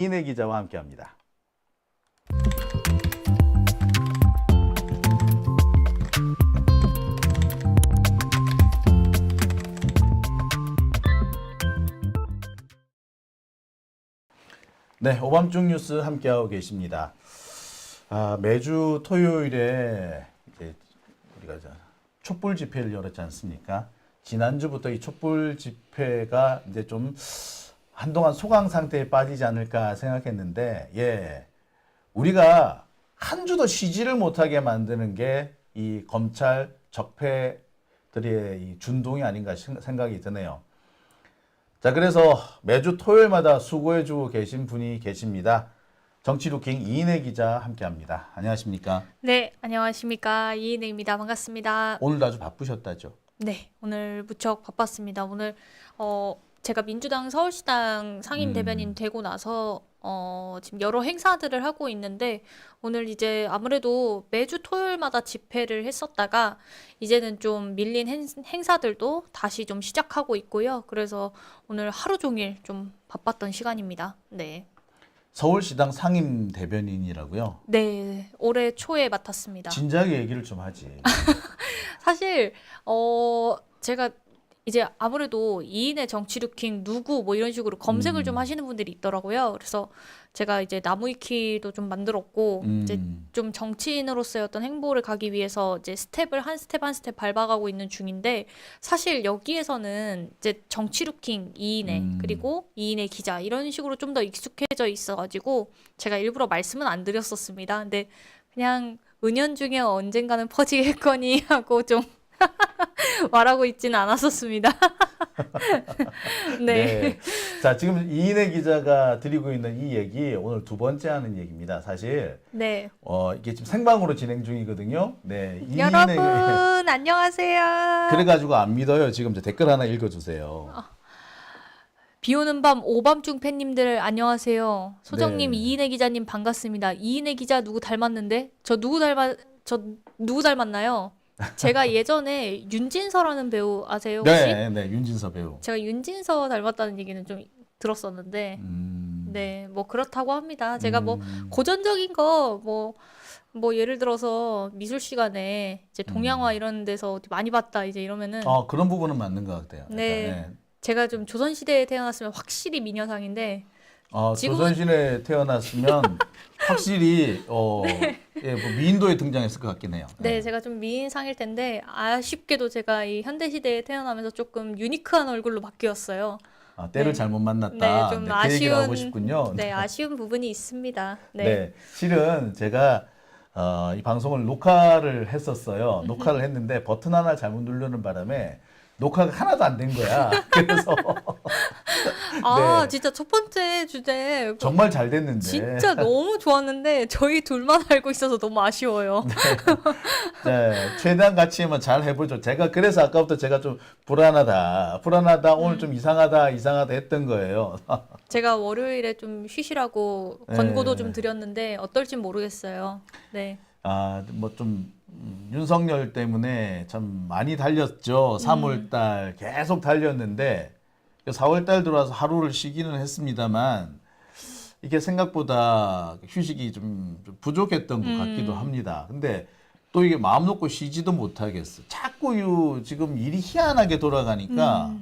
이인혜 기자와 함께합니다. 네, 오밤중 뉴스 함께하고 계십니다. 매주 토요일에 이제 우리가 촛불 집회를 열었지 않습니까? 지난주부터 이 촛불 집회가 이제 좀 한동안 소강 상태에 빠지지 않을까 생각했는데, 우리가 한 주도 쉬지를 못하게 만드는 게 이 검찰 적폐들의 이 준동이 아닌가 생각이 드네요. 자, 그래서 매주 토요일마다 수고해주고 계신 분이 계십니다. 정치루킹 이인혜 기자 함께합니다. 안녕하십니까? 네, 안녕하십니까. 이인혜입니다. 반갑습니다. 오늘도 아주 바쁘셨다죠? 네, 오늘 무척 바빴습니다. 오늘 제가 민주당 서울시당 상임 대변인 되고 나서 지금 여러 행사들을 하고 있는데 오늘 이제 아무래도 매주 토요일마다 집회를 했었다가 이제는 좀 밀린 행사들도 다시 좀 시작하고 있고요. 그래서 오늘 하루 종일 좀 바빴던 시간입니다. 네. 서울시당 상임 대변인이라고요? 네, 올해 초에 맡았습니다. 진작에 얘기를 좀 하지. 사실 제가 이제 아무래도 이인의 정치루킹 누구 뭐 이런 식으로 검색을 좀 하시는 분들이 있더라고요. 그래서 제가 이제 나무위키도 좀 만들었고 이제 좀 정치인으로서의 어떤 행보를 가기 위해서 이제 스텝을 한 스텝 한 스텝 밟아가고 있는 중인데 사실 여기에서는 이제 정치루킹 이인의 그리고 이인의 기자 이런 식으로 좀 더 익숙해져 있어가지고 제가 일부러 말씀은 안 드렸었습니다. 근데 그냥 은연중에 언젠가는 퍼지겠거니 하고 좀 말하고 있지는 않았었습니다. 네. 네. 자, 지금 이인혜 기자가 드리고 있는 이 얘기 오늘 두 번째 하는 얘기입니다. 사실 네. 이게 지금 생방으로 진행 중이거든요. 네. 여러분 안녕하세요. 그래가지고 안 믿어요. 지금 댓글 하나 읽어주세요. 비오는 밤 오밤중 팬님들 안녕하세요. 소정님, 네. 이인혜 기자님 반갑습니다. 이인혜 기자 누구 닮았는데? 저 누구 닮았나요? 제가 예전에 윤진서라는 배우 아세요 혹시? 네, 윤진서 배우. 제가 윤진서 닮았다는 얘기는 좀 들었었는데, 네, 뭐 그렇다고 합니다. 제가 뭐 고전적인 거 뭐 예를 들어서 미술 시간에 이제 동양화 이런 데서 어디 많이 봤다 이제 이러면은 그런 부분은 맞는 것 같아요. 네. 약간, 제가 좀 조선시대에 태어났으면 확실히 미녀상인데 지금은 조선시대에 태어났으면 확실히 예, 뭐 미인도에 등장했을 것 같긴 해요. 네, 제가 좀 미인상일 텐데 아쉽게도 제가 이 현대시대에 태어나면서 조금 유니크한 얼굴로 바뀌었어요. 때를 네. 잘못 만났다. 네, 좀 그 얘기를 하고 싶군요. 네, 아쉬운 부분이 있습니다. 네. 네, 실은 제가 이 방송을 녹화를 했었어요. 녹화를 했는데 버튼 하나 잘못 누르는 바람에 녹화가 하나도 안 된 거야. 그래서 네. 진짜 첫 번째 주제 정말 잘 됐는데 진짜 너무 좋았는데 저희 둘만 알고 있어서 너무 아쉬워요. 네, 최대한 같이 한번 잘 해보죠. 제가 그래서 아까부터 제가 좀 불안하다, 오늘 좀 이상하다 했던 거예요. 제가 월요일에 좀 쉬시라고 네. 권고도 좀 드렸는데 어떨진 모르겠어요. 네. 뭐 좀 윤석열 때문에 참 많이 달렸죠. 3월 달 계속 달렸는데 4월 달 들어와서 하루를 쉬기는 했습니다만 이게 생각보다 휴식이 좀 부족했던 것 같기도 합니다. 근데 또 이게 마음 놓고 쉬지도 못하겠어. 자꾸 지금 일이 희한하게 돌아가니까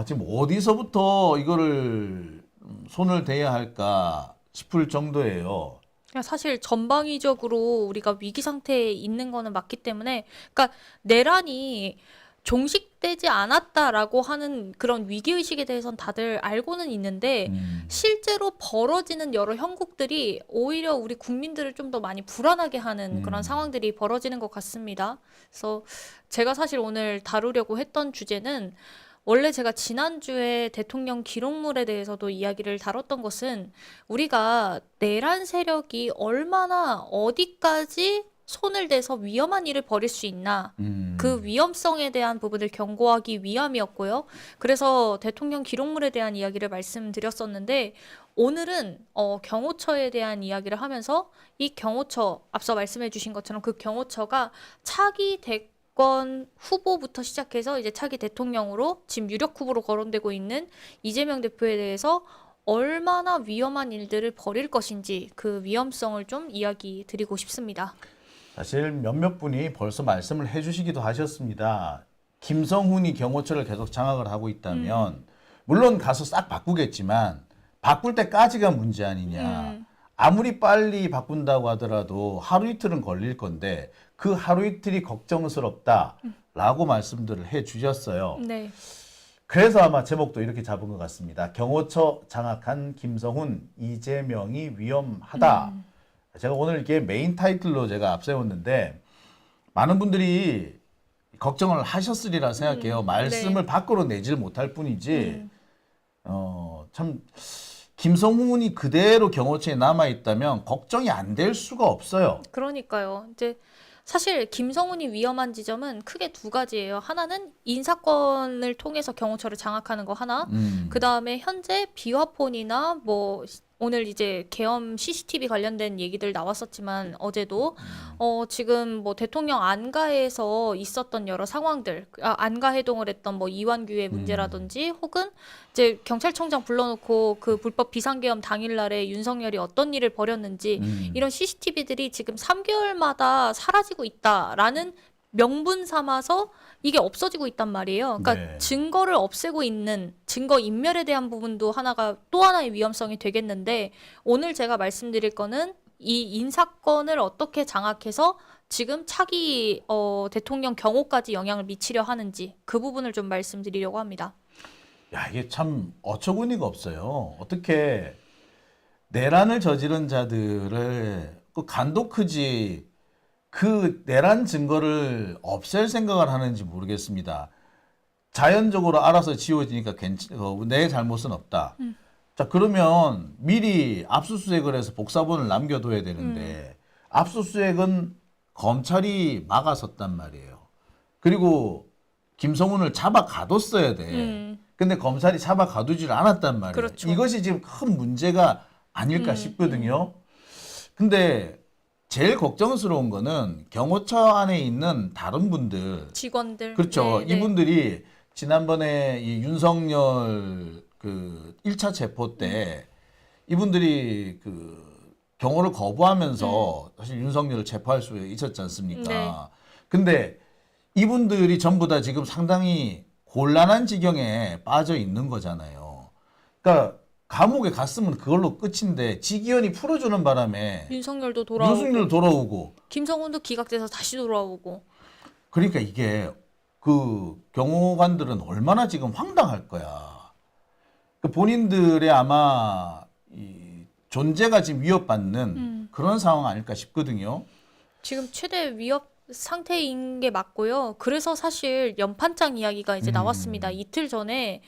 지금 어디서부터 이거를 손을 대야 할까 싶을 정도예요. 그냥 사실 전방위적으로 우리가 위기 상태에 있는 거는 맞기 때문에, 그러니까 내란이 종식되지 않았다라고 하는 그런 위기의식에 대해서는 다들 알고는 있는데, 실제로 벌어지는 여러 형국들이 오히려 우리 국민들을 좀 더 많이 불안하게 하는 그런 상황들이 벌어지는 것 같습니다. 그래서 제가 사실 오늘 다루려고 했던 주제는 원래 제가 지난주에 대통령 기록물에 대해서도 이야기를 다뤘던 것은 우리가 내란 세력이 얼마나 어디까지 손을 대서 위험한 일을 벌일 수 있나 그 위험성에 대한 부분을 경고하기 위함이었고요. 그래서 대통령 기록물에 대한 이야기를 말씀드렸었는데 오늘은 경호처에 대한 이야기를 하면서 이 경호처 앞서 말씀해 주신 것처럼 그 경호처가 차기 대권 후보부터 시작해서 이제 차기 대통령으로 지금 유력 후보로 거론되고 있는 이재명 대표에 대해서 얼마나 위험한 일들을 벌일 것인지 그 위험성을 좀 이야기 드리고 싶습니다. 사실 몇몇 분이 벌써 말씀을 해주시기도 하셨습니다. 김성훈이 경호처를 계속 장악을 하고 있다면 물론 가서 싹 바꾸겠지만 바꿀 때까지가 문제 아니냐. 아무리 빨리 바꾼다고 하더라도 하루 이틀은 걸릴 건데 그 하루 이틀이 걱정스럽다라고 말씀들을 해주셨어요. 네. 그래서 아마 제목도 이렇게 잡은 것 같습니다. 경호처 장악한 김성훈, 이재명이 위험하다. 제가 오늘 이게 메인 타이틀로 제가 앞세웠는데 많은 분들이 걱정을 하셨으리라 생각해요. 말씀을 네. 밖으로 내질 못할 뿐이지 참 김성훈이 그대로 경호처에 남아있다면 걱정이 안 될 수가 없어요. 그러니까요. 이제 사실 김성훈이 위험한 지점은 크게 두 가지예요. 하나는 인사권을 통해서 경호처를 장악하는 거 하나. 그 다음에 현재 비화폰이나 뭐 오늘 이제 계엄 CCTV 관련된 얘기들 나왔었지만 어제도 지금 뭐 대통령 안가에서 있었던 여러 상황들, 안가 해동을 했던 뭐 이완규의 문제라든지 혹은 이제 경찰청장 불러놓고 그 불법 비상계엄 당일날에 윤석열이 어떤 일을 벌였는지 이런 CCTV들이 지금 3개월마다 사라지고 있다라는 명분 삼아서 이게 없어지고 있단 말이에요. 그러니까 네. 증거를 없애고 있는 증거 인멸에 대한 부분도 또 하나의 위험성이 되겠는데 오늘 제가 말씀드릴 거는 이 인사권을 어떻게 장악해서 지금 차기 대통령 경호까지 영향을 미치려 하는지 그 부분을 좀 말씀드리려고 합니다. 야, 이게 참 어처구니가 없어요. 어떻게 내란을 저지른 자들을 그 간도 크지 그 내란 증거를 없앨 생각을 하는지 모르겠습니다. 자연적으로 알아서 지워지니까 내 잘못은 없다. 자, 그러면 미리 압수수색을 해서 복사본을 남겨둬야 되는데 압수수색은 검찰이 막았었단 말이에요. 그리고 김성훈을 잡아 가뒀어야 돼. 근데 검찰이 잡아 가두지를 않았단 말이에요. 그렇죠. 이것이 지금 큰 문제가 아닐까 싶거든요. 근데 제일 걱정스러운 거는 경호처 안에 있는 다른 분들, 직원들. 그렇죠. 네, 네. 이분들이 지난번에 이 윤석열 그 1차 체포 때 이분들이 그 경호를 거부하면서 사실 윤석열을 체포할 수 있었지 않습니까? 네. 근데 이분들이 전부 다 지금 상당히 곤란한 지경에 빠져 있는 거잖아요. 그러니까 감옥에 갔으면 그걸로 끝인데 지기현이 풀어주는 바람에 윤석열도 돌아오고 윤석열 돌아오고 김성훈도 기각돼서 다시 돌아오고 그러니까 이게 그 경호관들은 얼마나 지금 황당할 거야. 그 본인들의 아마 이 존재가 지금 위협받는 그런 상황 아닐까 싶거든요. 지금 최대 위협 상태인 게 맞고요. 그래서 사실 연판장 이야기가 이제 나왔습니다. 이틀 전에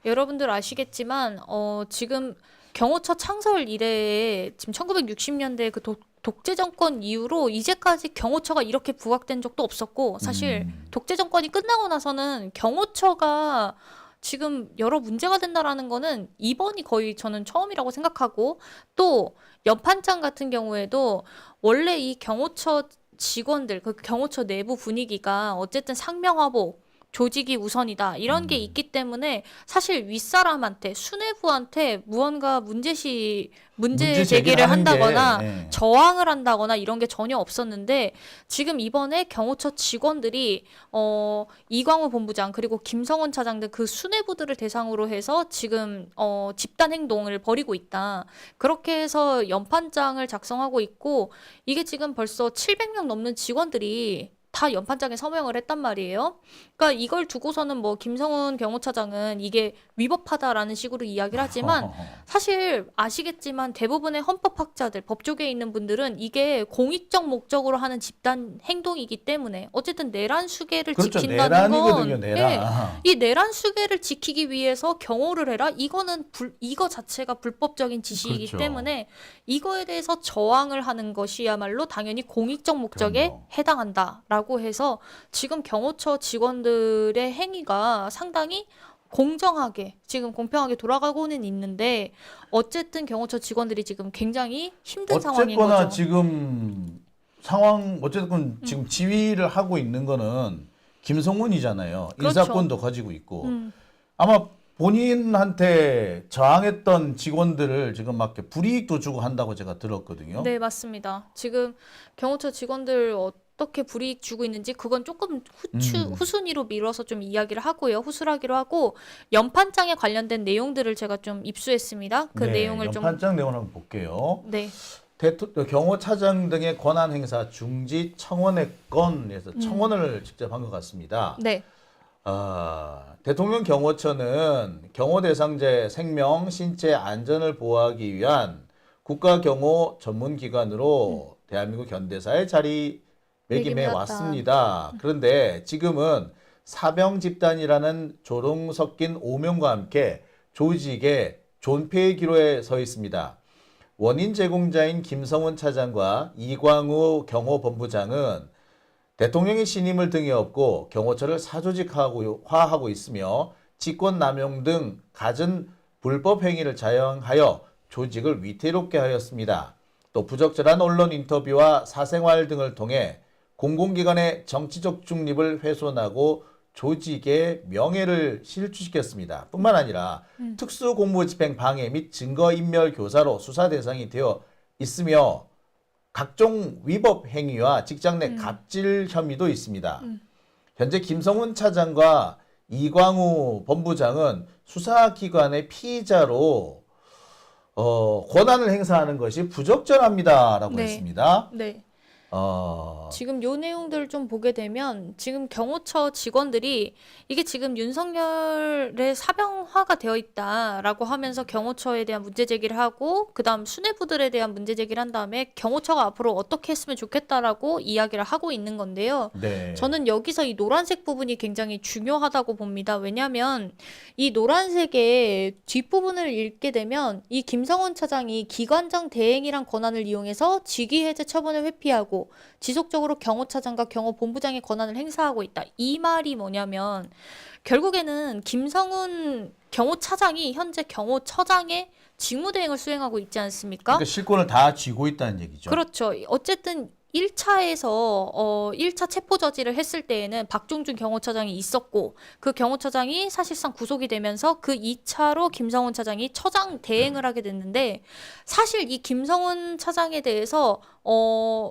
여러분들 아시겠지만 지금 경호처 창설 이래에 지금 1960년대 그 독재 정권 이후로 이제까지 경호처가 이렇게 부각된 적도 없었고 사실 독재 정권이 끝나고 나서는 경호처가 지금 여러 문제가 된다라는 거는 이번이 거의 저는 처음이라고 생각하고 또 연판장 같은 경우에도 원래 이 경호처 직원들 그 경호처 내부 분위기가 어쨌든 상명하복 조직이 우선이다 이런 게 있기 때문에 사실 윗사람한테 수뇌부한테 무언가 문제 제기를 하는 게, 한다거나 예. 저항을 한다거나 이런 게 전혀 없었는데 지금 이번에 경호처 직원들이 이광우 본부장 그리고 김성원 차장 등 그 수뇌부들을 대상으로 해서 지금 집단 행동을 벌이고 있다. 그렇게 해서 연판장을 작성하고 있고 이게 지금 벌써 700명 넘는 직원들이 다 연판장에 서명을 했단 말이에요. 그러니까 이걸 두고서는 뭐 김성훈 경호처장은 이게 위법하다라는 식으로 이야기를 하지만 사실 아시겠지만 대부분의 헌법학자들, 법조계에 있는 분들은 이게 공익적 목적으로 하는 집단 행동이기 때문에 어쨌든 내란 수계를 그렇죠. 지킨다는 내란이거든요, 건 내란. 예, 이 내란 수계를 지키기 위해서 경호를 해라. 이거는 이거 자체가 불법적인 지시이기 그렇죠. 때문에 이거에 대해서 저항을 하는 것이야말로 당연히 공익적 목적에 그럼요. 해당한다라고 해서 지금 경호처 직원들의 행위가 상당히 공정하게 지금 공평하게 돌아가고는 있는데 어쨌든 경호처 직원들이 지금 굉장히 힘든 상황인 어쨌거나 거죠. 지금 어쨌든 지금 지휘를 하고 있는 거는 김성훈이잖아요. 그렇죠. 인사권도 가지고 있고 음. 아마 본인한테 저항했던 직원들을 지금 막 이렇게 불이익도 주고 한다고 제가 들었거든요. 네, 맞습니다. 지금 경호처 직원들 어떻게 불이익 주고 있는지 그건 조금 후순위로 미뤄서 좀 이야기를 하고요. 후술하기로 하고 연판장에 관련된 내용들을 제가 좀 입수했습니다. 그 네, 내용을 좀 연판장 내용을 한번 볼게요. 네. 경호차장 등의 권한 행사 중지 청원의 건에서 청원을 직접 한 것 같습니다. 네. 대통령 경호처는 경호 대상자의 생명, 신체 안전을 보호하기 위한 국가 경호 전문 기관으로 대한민국 현대사에 자리매김해 매김해왔다. 왔습니다. 그런데 지금은 사병 집단이라는 조롱 섞인 오명과 함께 조직의 존폐의 기로에 서 있습니다. 원인 제공자인 김성훈 차장과 이광우 경호본부장은 대통령의 신임을 등에 업고 경호처를 사조직화하고 있으며 직권남용 등 갖은 불법 행위를 자행하여 조직을 위태롭게 하였습니다. 또 부적절한 언론 인터뷰와 사생활 등을 통해 공공기관의 정치적 중립을 훼손하고 조직의 명예를 실추시켰습니다. 뿐만 아니라 특수공무집행 방해 및 증거인멸 교사로 수사 대상이 되어 있으며 각종 위법 행위와 직장 내 갑질 혐의도 있습니다. 현재 김성훈 차장과 이광우 본부장은 수사기관의 피의자로 권한을 행사하는 것이 부적절합니다라고 네. 했습니다. 네. 지금 요 내용들을 좀 보게 되면 지금 경호처 직원들이 이게 지금 윤석열의 사병화가 되어 있다라고 하면서 경호처에 대한 문제 제기를 하고 그다음 수뇌부들에 대한 문제 제기를 한 다음에 경호처가 앞으로 어떻게 했으면 좋겠다라고 이야기를 하고 있는 건데요. 네. 저는 여기서 이 노란색 부분이 굉장히 중요하다고 봅니다. 왜냐하면 이 노란색의 뒷부분을 읽게 되면 이 김성원 차장이 기관장 대행이란 권한을 이용해서 직위 해제 처분을 회피하고 지속적으로 경호차장과 경호본부장의 권한을 행사하고 있다. 이 말이 뭐냐면 결국에는 김성훈 경호차장이 현재 경호처장의 직무대행을 수행하고 있지 않습니까? 그러니까 실권을 다 쥐고 있다는 얘기죠. 그렇죠. 어쨌든 1차에서 1차 체포 저지를 했을 때에는 박종준 경호처장이 있었고 그 경호처장이 사실상 구속이 되면서 그 2차로 김성훈 차장이 처장 대행을 하게 됐는데 사실 이 김성훈 차장에 대해서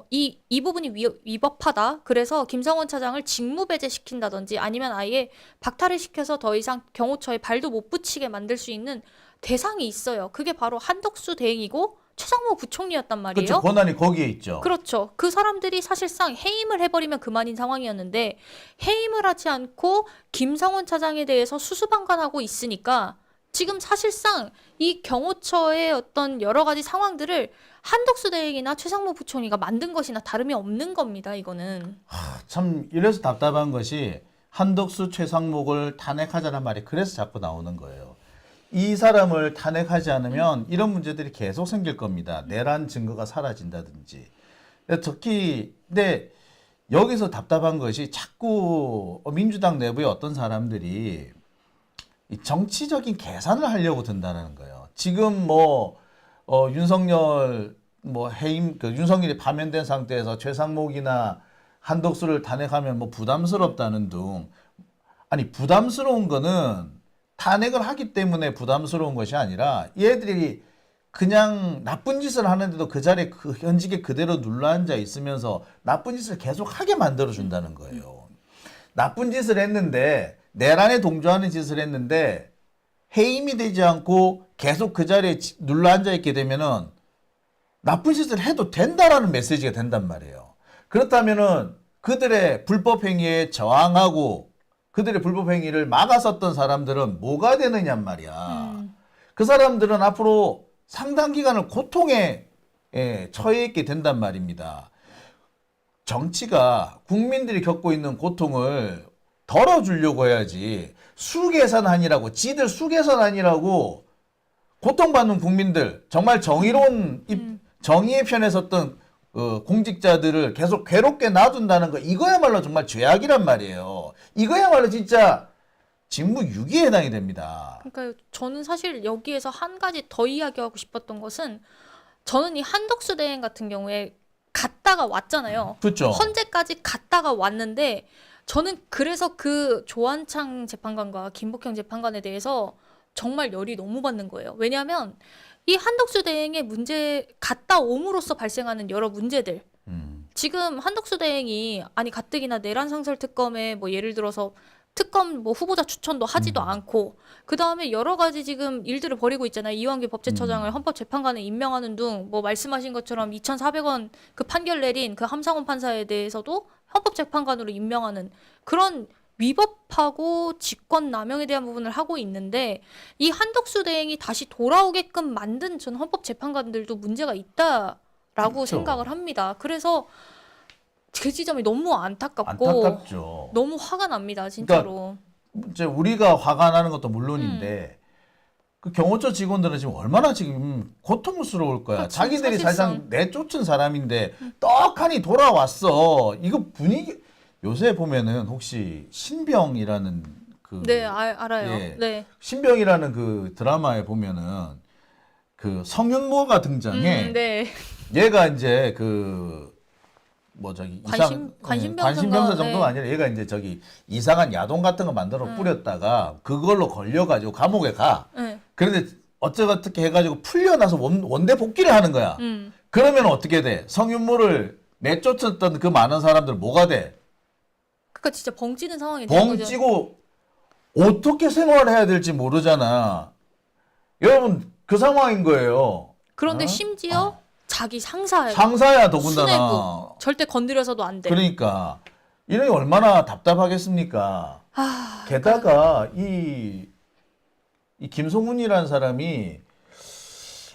이 부분이 위법하다. 그래서 김성훈 차장을 직무 배제시킨다든지 아니면 아예 박탈을 시켜서 더 이상 경호처에 발도 못 붙이게 만들 수 있는 대상이 있어요. 그게 바로 한덕수 대행이고 최상무 부총리였단 말이에요. 그렇죠. 권한이 거기에 있죠. 그렇죠. 그 사람들이 사실상 해임을 해버리면 그만인 상황이었는데 해임을 하지 않고 김성훈 차장에 대해서 수수방관하고 있으니까 지금 사실상 이 경호처의 어떤 여러 가지 상황들을 한덕수 대행이나 최상무 부총리가 만든 것이나 다름이 없는 겁니다. 이거는. 참 이래서 답답한 것이 한덕수 최상목을 탄핵하자는 말이 그래서 자꾸 나오는 거예요. 이 사람을 탄핵하지 않으면 이런 문제들이 계속 생길 겁니다. 내란 증거가 사라진다든지. 특히 근데 여기서 답답한 것이 자꾸 민주당 내부의 어떤 사람들이 이 정치적인 계산을 하려고 든다는 거예요. 지금 윤석열 해임 윤석열이 파면된 상태에서 최상목이나 한덕수를 탄핵하면 부담스럽다는 등 아니 부담스러운 거는 탄핵을 하기 때문에 부담스러운 것이 아니라 얘들이 그냥 나쁜 짓을 하는데도 그 자리에 그 현직에 그대로 눌러앉아 있으면서 나쁜 짓을 계속 하게 만들어준다는 거예요. 나쁜 짓을 했는데 내란에 동조하는 짓을 했는데 해임이 되지 않고 계속 그 자리에 눌러앉아 있게 되면은 나쁜 짓을 해도 된다라는 메시지가 된단 말이에요. 그렇다면은 그들의 불법 행위에 저항하고 그들의 불법 행위를 막았었던 사람들은 뭐가 되느냔 말이야. 그 사람들은 앞으로 상당 기간을 고통에 처해 있게 된단 말입니다. 정치가 국민들이 겪고 있는 고통을 덜어주려고 해야지 수계산안이라고 지들 수계산안이라고 고통받는 국민들 정말 정의로운 정의의 편에 섰던 공직자들을 계속 괴롭게 놔둔다는 거 이거야말로 정말 죄악이란 말이에요. 이거야말로 진짜 직무유기에 해당이 됩니다. 그러니까 저는 사실 여기에서 한 가지 더 이야기하고 싶었던 것은 저는 이 한덕수 대행 같은 경우에 갔다가 왔잖아요. 그렇죠. 헌재까지 갔다가 왔는데 저는 그래서 그 조한창 재판관과 김복형 재판관에 대해서 정말 열이 너무 받는 거예요. 왜냐하면 이 한덕수 대행의 문제 갔다 옴으로써 발생하는 여러 문제들. 지금 한덕수 대행이 아니 가뜩이나 내란 상설 특검에 뭐 예를 들어서 특검 뭐 후보자 추천도 하지도 않고 그 다음에 여러 가지 지금 일들을 벌이고 있잖아요. 이완규 법제처장을 헌법재판관에 임명하는 등 뭐 말씀하신 것처럼 2,400원 그 판결 내린 그 함상훈 판사에 대해서도 헌법재판관으로 임명하는 그런 위법하고 직권남용에 대한 부분을 하고 있는데 이 한덕수 대행이 다시 돌아오게끔 만든 전 헌법재판관들도 문제가 있다라고 그렇죠. 생각을 합니다. 그래서 그 지점이 너무 안타깝고 안타깝죠. 너무 화가 납니다, 진짜로. 이제 우리가 화가 나는 것도 물론인데 그 경호처 직원들은 지금 얼마나 지금 고통스러울 거야. 그렇지, 자기들이 사실상. 사실상 내쫓은 사람인데 떡하니 돌아왔어. 이거 분위기 요새 보면은 혹시 신병이라는 그 네, 알아요. 예. 네. 신병이라는 그 드라마에 보면은 그 성윤모가 등장해. 네. 얘가 이제 그 뭐 저기 관심병사인가? 관심병사 정도가 네. 아니라 얘가 이제 저기 이상한 야동 같은 거 만들어 뿌렸다가 그걸로 걸려가지고 감옥에 가. 네. 그런데 어떻게 해가지고 풀려나서 원대 복귀를 하는 거야. 그러면 어떻게 돼? 성윤모를 내쫓았던 그 많은 사람들 뭐가 돼? 그러니까 진짜 벙찌는 상황이 되는 거죠. 벙찌고 어떻게 생활해야 될지 모르잖아. 여러분 그 상황인 거예요. 그런데 어? 심지어 자기 상사예요. 상사야 더군다나. 수뇌부. 절대 건드려서도 안 돼. 그러니까 이런 게 얼마나 답답하겠습니까? 아, 게다가 이 김성훈이라는 사람이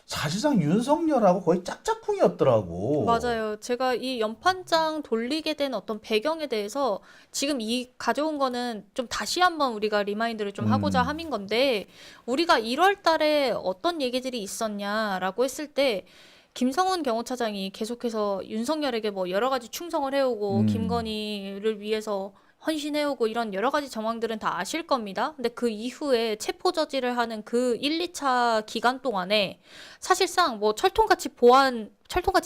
사실상 윤석열하고 거의 짝짝꿍이었더라고. 맞아요. 제가 이 연판장 돌리게 된 어떤 배경에 대해서 지금 이 가져온 거는 좀 다시 한번 우리가 리마인드를 좀 하고자 함인 건데 우리가 1월 달에 어떤 얘기들이 있었냐라고 했을 때 김성훈 경호차장이 계속해서 윤석열에게 뭐 여러 가지 충성을 해오고 김건희를 위해서 헌신해오고 이런 여러 가지 정황들은 다 아실 겁니다. 근데 그 이후에 체포 저지를 하는 그 1, 2차 기간 동안에 사실상 뭐 철통같이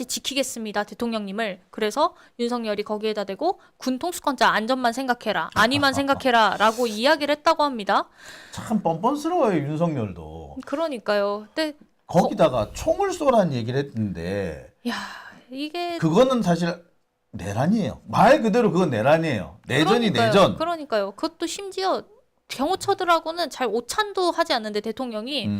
지키겠습니다. 대통령님을. 그래서 윤석열이 거기에다 대고 군 통수권자 안전만 생각해라. 안위만 생각해라. 라고 이야기를 했다고 합니다. 참 뻔뻔스러워요 윤석열도. 그러니까요. 근데 거기다가 총을 쏘라는 얘기를 했는데 야, 이게 그거는 사실 내란이에요. 말 그대로 그건 내란이에요. 내전이 그러니까요. 내전. 그러니까요. 그것도 심지어 경호처들하고는 잘 오찬도 하지 않는데 대통령이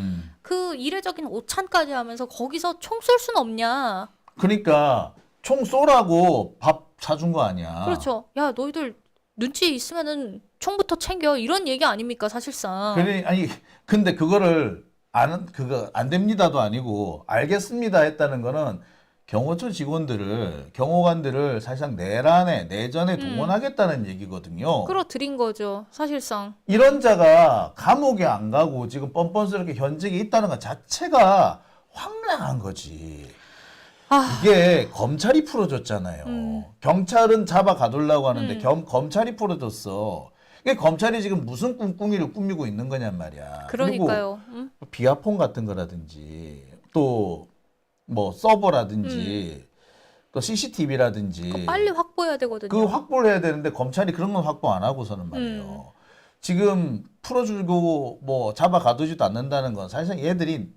그 이례적인 오찬까지 하면서 거기서 총 쏠 순 없냐. 그러니까 총 쏘라고 밥 사준 거 아니야. 그렇죠. 야, 너희들 눈치 있으면은 총부터 챙겨. 이런 얘기 아닙니까, 사실상. 그래 아니 근데 그거를 그거 안 됩니다도 아니고 알겠습니다 했다는 거는 경호처 직원들을 경호관들을 사실상 내전에 동원하겠다는 얘기거든요. 끌어들인 거죠, 사실상. 이런 자가 감옥에 안 가고 지금 뻔뻔스럽게 현직에 있다는 것 자체가 황당한 거지. 아, 이게 검찰이 풀어줬잖아요. 경찰은 잡아 가두려고 하는데 검찰이 풀어줬어. 이게 검찰이 지금 무슨 꿍꿍이를 꾸미고 있는 거냔 말이야. 그러니까요. 그리고 비아폰 같은 거라든지 또 뭐 서버라든지 또 CCTV라든지 빨리 확보해야 되거든요. 그 확보를 해야 되는데 검찰이 그런 건 확보 안 하고서는 말이에요. 지금 풀어주고 뭐 잡아 가두지도 않는다는 건 사실상 얘들이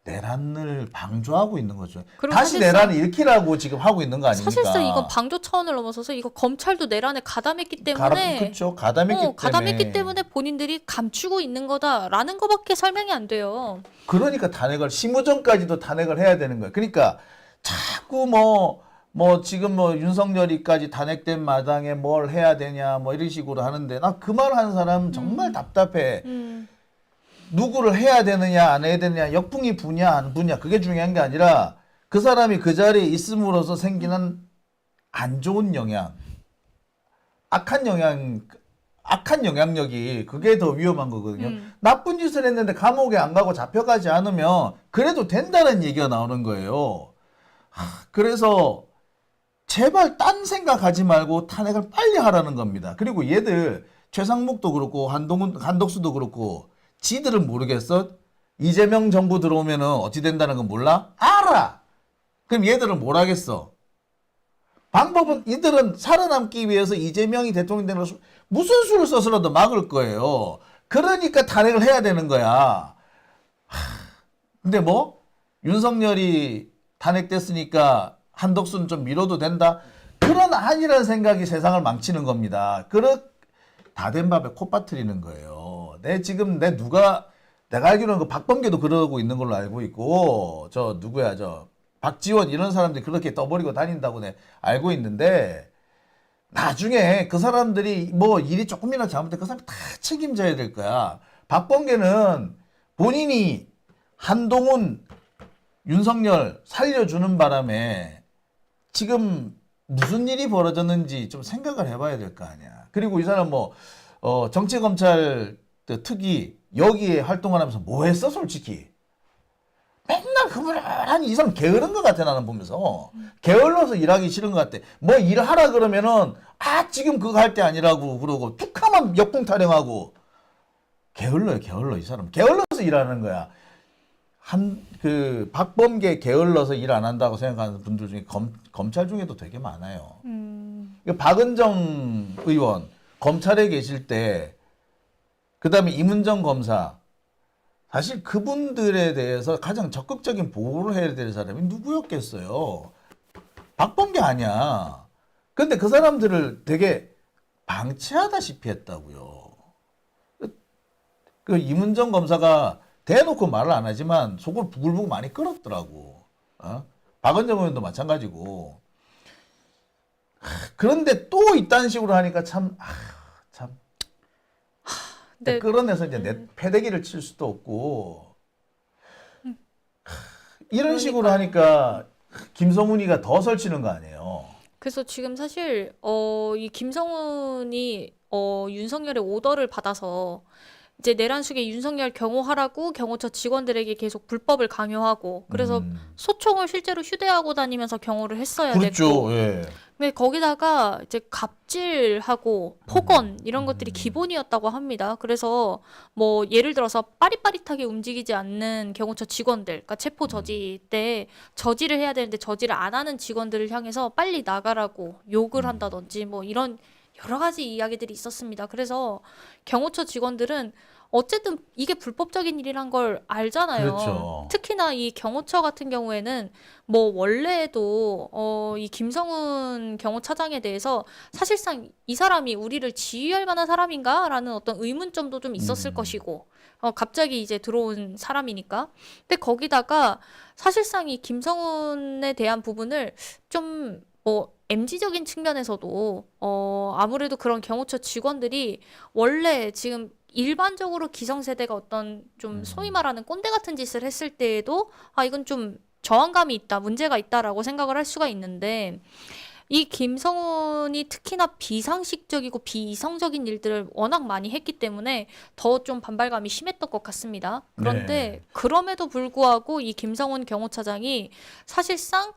내란을 방조하고 있는 거죠. 그리고 다시 사실상- 내란을 일으키라고 지금 하고 있는 거 아닙니까? 사실상 이건 방조 차원을 넘어서서 이거 검찰도 내란에 가담했기 때문에 그렇죠. 가담했기 때문에 본인들이 감추고 있는 거다라는 거밖에 설명이 안 돼요. 그러니까 탄핵을 심우정까지도 탄핵을 해야 되는 거예요. 그러니까 자꾸 뭐 지금 뭐 윤석열이까지 탄핵된 마당에 뭘 해야 되냐 뭐 이런 식으로 하는데 나 그 말 하는 사람 정말 답답해. 누구를 해야 되느냐 안 해야 되느냐 역풍이 부냐 안 부냐 그게 중요한 게 아니라 그 사람이 그 자리에 있음으로써 생기는 안 좋은 영향, 악한 영향력이 그게 더 위험한 거거든요. 나쁜 짓을 했는데 감옥에 안 가고 잡혀가지 않으면 그래도 된다는 얘기가 나오는 거예요. 그래서 제발 딴 생각하지 말고 탄핵을 빨리 하라는 겁니다. 그리고 얘들 최상목도 그렇고 한덕수도 그렇고 지들은 모르겠어? 이재명 정부 들어오면은 어찌 된다는 건 몰라? 알아! 그럼 얘들은 뭘 하겠어? 방법은 이들은 살아남기 위해서 이재명이 대통령 되는 걸 무슨 수를 써서라도 막을 거예요. 그러니까 탄핵을 해야 되는 거야. 근데 뭐 윤석열이 탄핵됐으니까 한덕수는 좀 미뤄도 된다. 그런 아니라는 생각이 세상을 망치는 겁니다. 다 된 밥에 콧 빠뜨리는 거예요. 내가 알기로는 그 박범계도 그러고 있는 걸로 알고 있고, 박지원 이런 사람들이 그렇게 떠버리고 다닌다고 내 알고 있는데, 나중에 그 사람들이 뭐 일이 조금이나 잘못돼 그 사람이 다 책임져야 될 거야. 박범계는 본인이 한동훈, 윤석열 살려주는 바람에 지금 무슨 일이 벌어졌는지 좀 생각을 해봐야 될 거 아니야. 그리고 이 사람 정치검찰 특위 여기에 활동을 하면서 뭐 했어, 솔직히? 맨날 그분하니 이 사람 게으른 것 같아, 나는 보면서. 게을러서 일하기 싫은 것 같아. 뭐 일하라 그러면은, 지금 그거 할 때 아니라고 그러고, 툭 하면 역풍 타령하고. 게을러, 이 사람. 게을러서 일하는 거야. 박범계 게을러서 일 안 한다고 생각하는 분들 중에 검찰 중에도 되게 많아요. 박은정 의원, 검찰에 계실 때, 그 다음에 임은정 검사, 사실 그분들에 대해서 가장 적극적인 보호를 해야 될 사람이 누구였겠어요? 박범계 아니야. 근데 그 사람들을 되게 방치하다시피 했다고요. 그 임은정 검사가 대놓고 말을 안 하지만 속을 부글부글 많이 끓었더라고. 박은정 의원도 마찬가지고. 그런데 또 이딴 식으로 하니까 참. 네. 끌어내서 이제 내 패대기를 칠 수도 없고. 이런 식으로 하니까 김성훈이가 더 설치는 거 아니에요. 그래서 지금 사실 이 김성훈이 윤석열의 오더를 받아서 이제 내란숙에 윤석열 경호하라고 경호처 직원들에게 계속 불법을 강요하고 그래서 소총을 실제로 휴대하고 다니면서 경호를 했어야 됐고 그렇죠. 예. 근데 거기다가 이제 갑질하고 폭언 이런 것들이 기본이었다고 합니다. 그래서 뭐 예를 들어서 빠릿빠릿하게 움직이지 않는 경호처 직원들, 그러니까 체포 저지 때 저지를 해야 되는데 저지를 안 하는 직원들을 향해서 빨리 나가라고 욕을 한다든지 뭐 이런 여러 가지 이야기들이 있었습니다. 그래서 경호처 직원들은 어쨌든 이게 불법적인 일이란 걸 알잖아요. 그렇죠. 특히나 이 경호처 같은 경우에는 뭐 원래도 이 김성훈 경호차장에 대해서 사실상 이 사람이 우리를 지휘할 만한 사람인가라는 어떤 의문점도 좀 있었을 것이고 갑자기 이제 들어온 사람이니까. 근데 거기다가 사실상 이 김성훈에 대한 부분을 좀 MZ적인 측면에서도 아무래도 그런 경호처 직원들이 원래 지금 일반적으로 기성세대가 어떤 좀 소위 말하는 꼰대 같은 짓을 했을 때에도 이건 좀 저항감이 있다, 문제가 있다라고 생각을 할 수가 있는데 이 김성훈이 특히나 비상식적이고 비이성적인 일들을 워낙 많이 했기 때문에 더 좀 반발감이 심했던 것 같습니다. 그런데 네. 그럼에도 불구하고 이 김성훈 경호차장이 사실상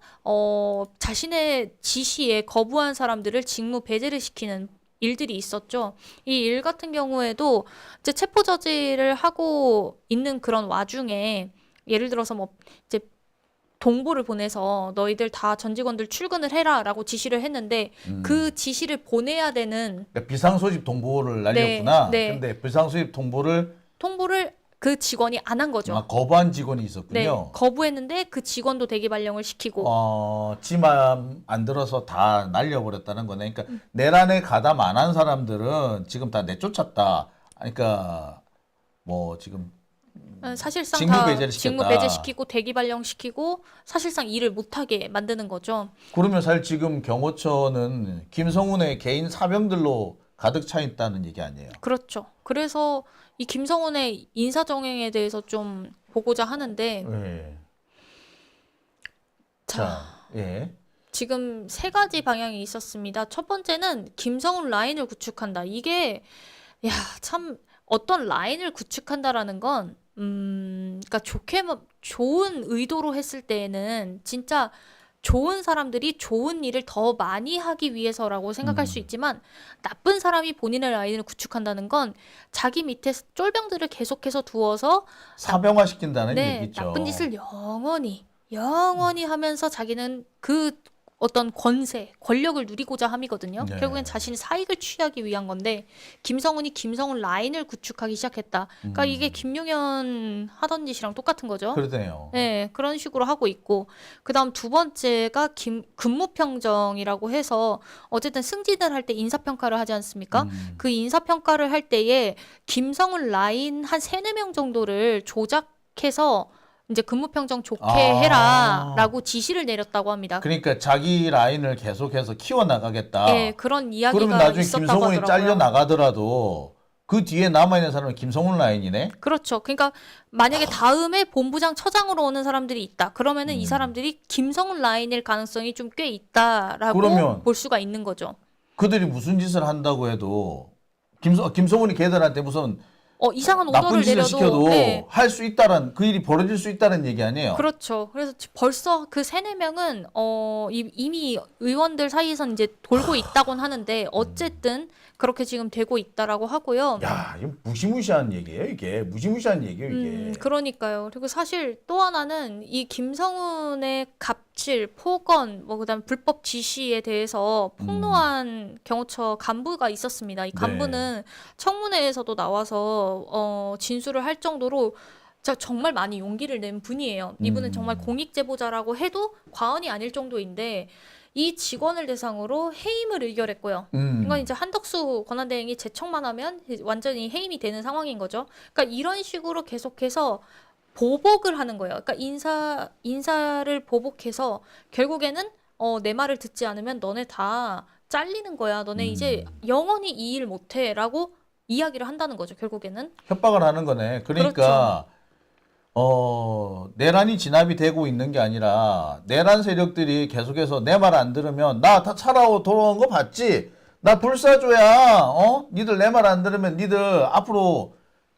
자신의 지시에 거부한 사람들을 직무 배제를 시키는 일들이 있었죠. 이 일 같은 경우에도 이제 체포 저지를 하고 있는 그런 와중에 예를 들어서 뭐 이제 동보를 보내서 너희들 다 전 직원들 출근을 해라라고 지시를 했는데 그 지시를 보내야 되는 그러니까 비상소집 통보를 날렸구나. 네. 근데 비상소집 통보를 그 직원이 안 한 거죠. 거부한 직원이 네, 있었군요. 거부했는데 그 직원도 대기 발령을 시키고 지 맘 안 들어서 다 날려버렸다는 거네. 그러니까 내란에 가담 안 한 사람들은 지금 다 내쫓았다. 그러니까 뭐 지금 사실상 직무 다 배제를 시켰다. 직무 배제시키고 대기 발령시키고 사실상 일을 못하게 만드는 거죠. 그러면 사실 지금 경호처는 김성훈의 개인 사병들로 가득 차 있다는 얘기 아니에요? 그렇죠. 그래서 이 김성훈의 인사정행에 대해서 좀 보고자 하는데 예. 자, 예. 지금 세 가지 방향이 있었습니다. 첫 번째는 김성훈 라인을 구축한다. 이게 참 어떤 라인을 구축한다라는 건 그러니까 좋은 의도로 했을 때에는 진짜 좋은 사람들이 좋은 일을 더 많이 하기 위해서라고 생각할 수 있지만 나쁜 사람이 본인의 라인을 구축한다는 건 자기 밑에 쫄병들을 계속해서 두어서 사병화 시킨다는 얘기죠. 나쁜 짓을 영원히 하면서 자기는 그 어떤 권세, 권력을 누리고자 함이거든요. 네. 결국엔 자신의 사익을 취하기 위한 건데 김성훈이 김성훈 라인을 구축하기 시작했다. 그러니까 이게 김용현 하던 짓이랑 똑같은 거죠. 그러네요. 네, 그런 식으로 하고 있고 그다음 두 번째가 근무평정이라고 해서 어쨌든 승진을 할 때 인사평가를 하지 않습니까? 그 인사평가를 할 때에 김성훈 라인 한 3-4명 정도를 조작해서 이제 근무평정 좋게 아. 해라라고 지시를 내렸다고 합니다. 그러니까 자기 라인을 계속해서 키워나가겠다. 네, 그런 이야기가 그러면 나중에 있었다고 김성훈이 하더라고요. 잘려 나가더라도 그 뒤에 남아있는 사람은 김성훈 라인이네. 그렇죠. 그러니까 만약에 다음에 본부장 처장으로 오는 사람들이 있다. 그러면은 이 사람들이 김성훈 라인일 가능성이 좀 꽤 있다라고 그러면 볼 수가 있는 거죠. 그들이 무슨 짓을 한다고 해도 김성훈이 걔들한테 무슨 이상한 나쁜 오더를 짓을 내려도 시켜도 네. 할 수 있다란 그 일이 벌어질 수 있다는 얘기 아니에요. 그렇죠. 그래서 벌써 그 3-4명은 이미 의원들 사이에선 이제 돌고 있다곤 하는데 어쨌든 그렇게 지금 되고 있다라고 하고요. 야, 이거 무시무시한 얘기예요, 이게. 무시무시한 얘기예요, 이게. 그러니까요. 그리고 사실 또 하나는 이 김성훈의 갑질, 폭언, 뭐 그다음 불법 지시에 대해서 폭로한 경호처 간부가 있었습니다. 이 간부는 청문회에서도 나와서 진술을 할 정도로 정말 많이 용기를 낸 분이에요. 이분은 정말 공익 제보자라고 해도 과언이 아닐 정도인데 이 직원을 대상으로 해임을 의결했고요. 이건 이제 한덕수 권한대행이 제청만 하면 완전히 해임이 되는 상황인 거죠. 그러니까 이런 식으로 계속해서 보복을 하는 거예요. 그러니까 인사를 보복해서 결국에는 내 말을 듣지 않으면 너네 다 잘리는 거야. 너네 이제 영원히 이 일 못해라고 이야기를 한다는 거죠. 결국에는. 협박을 하는 거네. 그러니까 내란이 진압이 되고 있는 게 아니라 내란 세력들이 계속해서 내 말 안 들으면 나 다 차라고 돌아온 거 봤지? 나 불사조야. 니들 내 말 안 들으면 니들 앞으로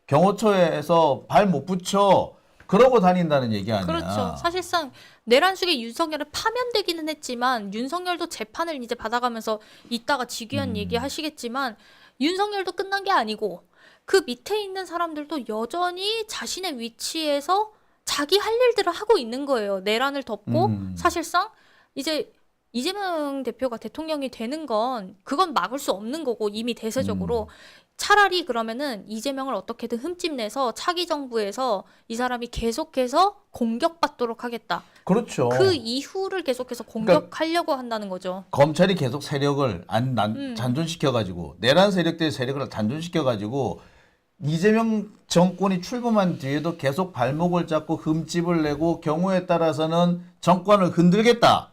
경호처에서 발 못 붙여. 그러고 다닌다는 얘기 아니야. 그렇죠. 사실상 내란 속에 윤석열은 파면되기는 했지만 윤석열도 재판을 이제 받아가면서 이따가 직위한 얘기 하시겠지만 윤석열도 끝난 게 아니고 그 밑에 있는 사람들도 여전히 자신의 위치에서 자기 할 일들을 하고 있는 거예요. 내란을 덮고 사실상 이제 이재명 대표가 대통령이 되는 건 그건 막을 수 없는 거고 이미 대세적으로 차라리 그러면은 이재명을 어떻게든 흠집내서 차기 정부에서 이 사람이 계속해서 공격받도록 하겠다. 그렇죠. 그 이후를 계속해서 공격하려고 한다는 거죠. 검찰이 계속 세력을 잔존시켜가지고 내란 세력들의 세력을 잔존시켜가지고 이재명 정권이 출범한 뒤에도 계속 발목을 잡고 흠집을 내고 경우에 따라서는 정권을 흔들겠다.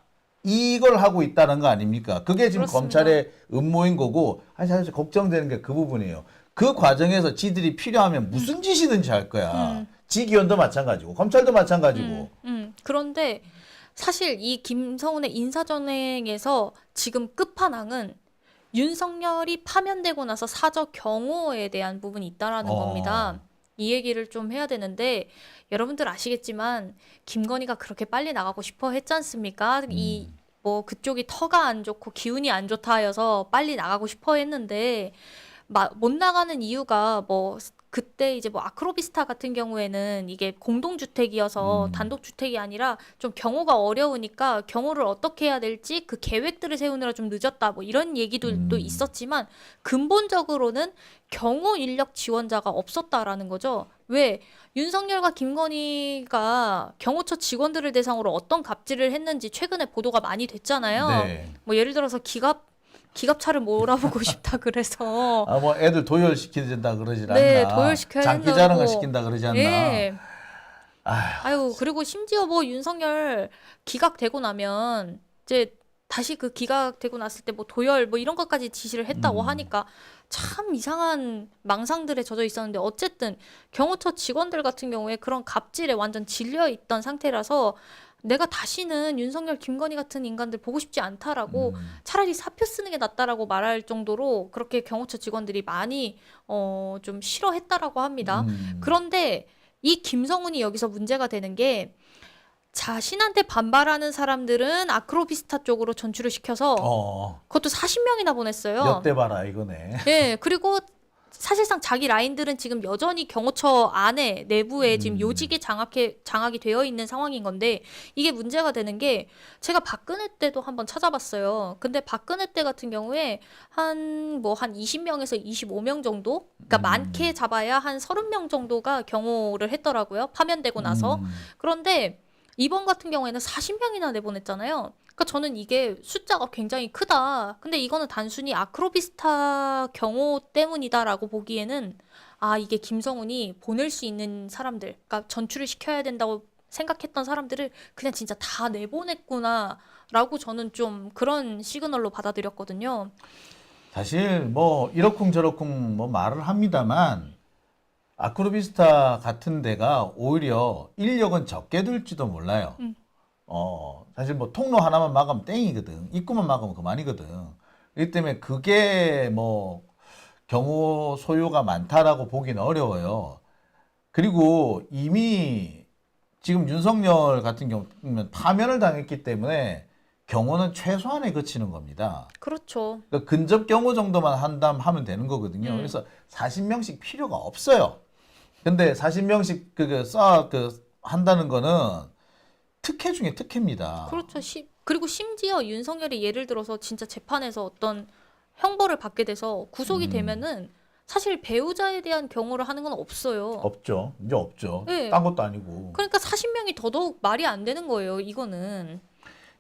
이걸 하고 있다는 거 아닙니까? 그게 지금 그렇습니다. 검찰의 음모인 거고 사실 걱정되는 게 그 부분이에요. 그 과정에서 지들이 필요하면 무슨 짓이든지 할 거야. 지기현도 마찬가지고 검찰도 마찬가지고. 그런데 사실 이 김성훈의 인사전횡에서 지금 끝판왕은 윤석열이 파면되고 나서 사저 경호에 대한 부분이 있다라는 겁니다. 이 얘기를 좀 해야 되는데 여러분들 아시겠지만 김건희가 그렇게 빨리 나가고 싶어 했지 않습니까? 이 뭐 그쪽이 터가 안 좋고 기운이 안 좋다 하여서 빨리 나가고 싶어 했는데 못 나가는 이유가 뭐 그때 이제 뭐 아크로비스타 같은 경우에는 이게 공동주택이어서 단독주택이 아니라 좀 경호가 어려우니까 경호를 어떻게 해야 될지 그 계획들을 세우느라 좀 늦었다 뭐 이런 얘기들도 있었지만 근본적으로는 경호 인력 지원자가 없었다라는 거죠. 왜? 윤석열과 김건희가 경호처 직원들을 대상으로 어떤 갑질을 했는지 최근에 보도가 많이 됐잖아요. 네. 뭐 예를 들어서 기갑차를 몰아보고 싶다 그래서 뭐 애들 도열시켜야 된다 그러지 않나. 네, 도열시켜야 장기 된다고. 자랑을 시킨다 그러지 않나. 예. 아유, 그리고 심지어 뭐 윤석열 기각되고 나면 이제 다시 그 기각되고 났을 때 뭐 도열 뭐 이런 것까지 지시를 했다고 하니까 참 이상한 망상들에 젖어 있었는데 어쨌든 경호처 직원들 같은 경우에 그런 갑질에 완전 질려 있던 상태라서 내가 다시는 윤석열, 김건희 같은 인간들 보고 싶지 않다라고 차라리 사표 쓰는 게 낫다라고 말할 정도로 그렇게 경호처 직원들이 많이 좀 싫어했다라고 합니다. 그런데 이 김성훈이 여기서 문제가 되는 게 자신한테 반발하는 사람들은 아크로비스타 쪽으로 전출을 시켜서 그것도 40명이나 보냈어요. 엿대 봐라 이거네. 네, 그리고 사실상 자기 라인들은 지금 여전히 경호처 안에 내부에 지금 요직이 장악이 되어 있는 상황인 건데 이게 문제가 되는 게 제가 박근혜 때도 한번 찾아봤어요. 근데 박근혜 때 같은 경우에 한 20명에서 25명 정도? 그러니까 많게 잡아야 한 30명 정도가 경호를 했더라고요. 파면되고 나서. 그런데 이번 같은 경우에는 40명이나 내보냈잖아요. 그러니까 저는 이게 숫자가 굉장히 크다. 근데 이거는 단순히 아크로비스타 경호 때문이다라고 보기에는 이게 김성훈이 보낼 수 있는 사람들, 그러니까 전출을 시켜야 된다고 생각했던 사람들을 그냥 진짜 다 내보냈구나라고 저는 좀 그런 시그널로 받아들였거든요. 사실 뭐 이러쿵저러쿵 뭐 말을 합니다만 아크로비스타 같은 데가 오히려 인력은 적게 들지도 몰라요. 사실 뭐 통로 하나만 막으면 땡이거든. 입구만 막으면 그만이거든. 그렇기 때문에 그게 뭐 경호 소요가 많다라고 보기는 어려워요. 그리고 이미 지금 윤석열 같은 경우는 파면을 당했기 때문에 경호는 최소한에 그치는 겁니다. 그렇죠. 그러니까 근접 경호 정도만 하면 되는 거거든요. 그래서 40명씩 필요가 없어요. 근데 40명씩 한다는 거는 특혜 중에 특혜입니다. 그렇죠. 그리고 심지어 윤석열이 예를 들어서 진짜 재판에서 어떤 형벌을 받게 돼서 구속이 되면은 사실 배우자에 대한 경호를 하는 건 없어요. 없죠. 이제 없죠. 네. 딴 것도 아니고. 그러니까 40명이 더더욱 말이 안 되는 거예요, 이거는.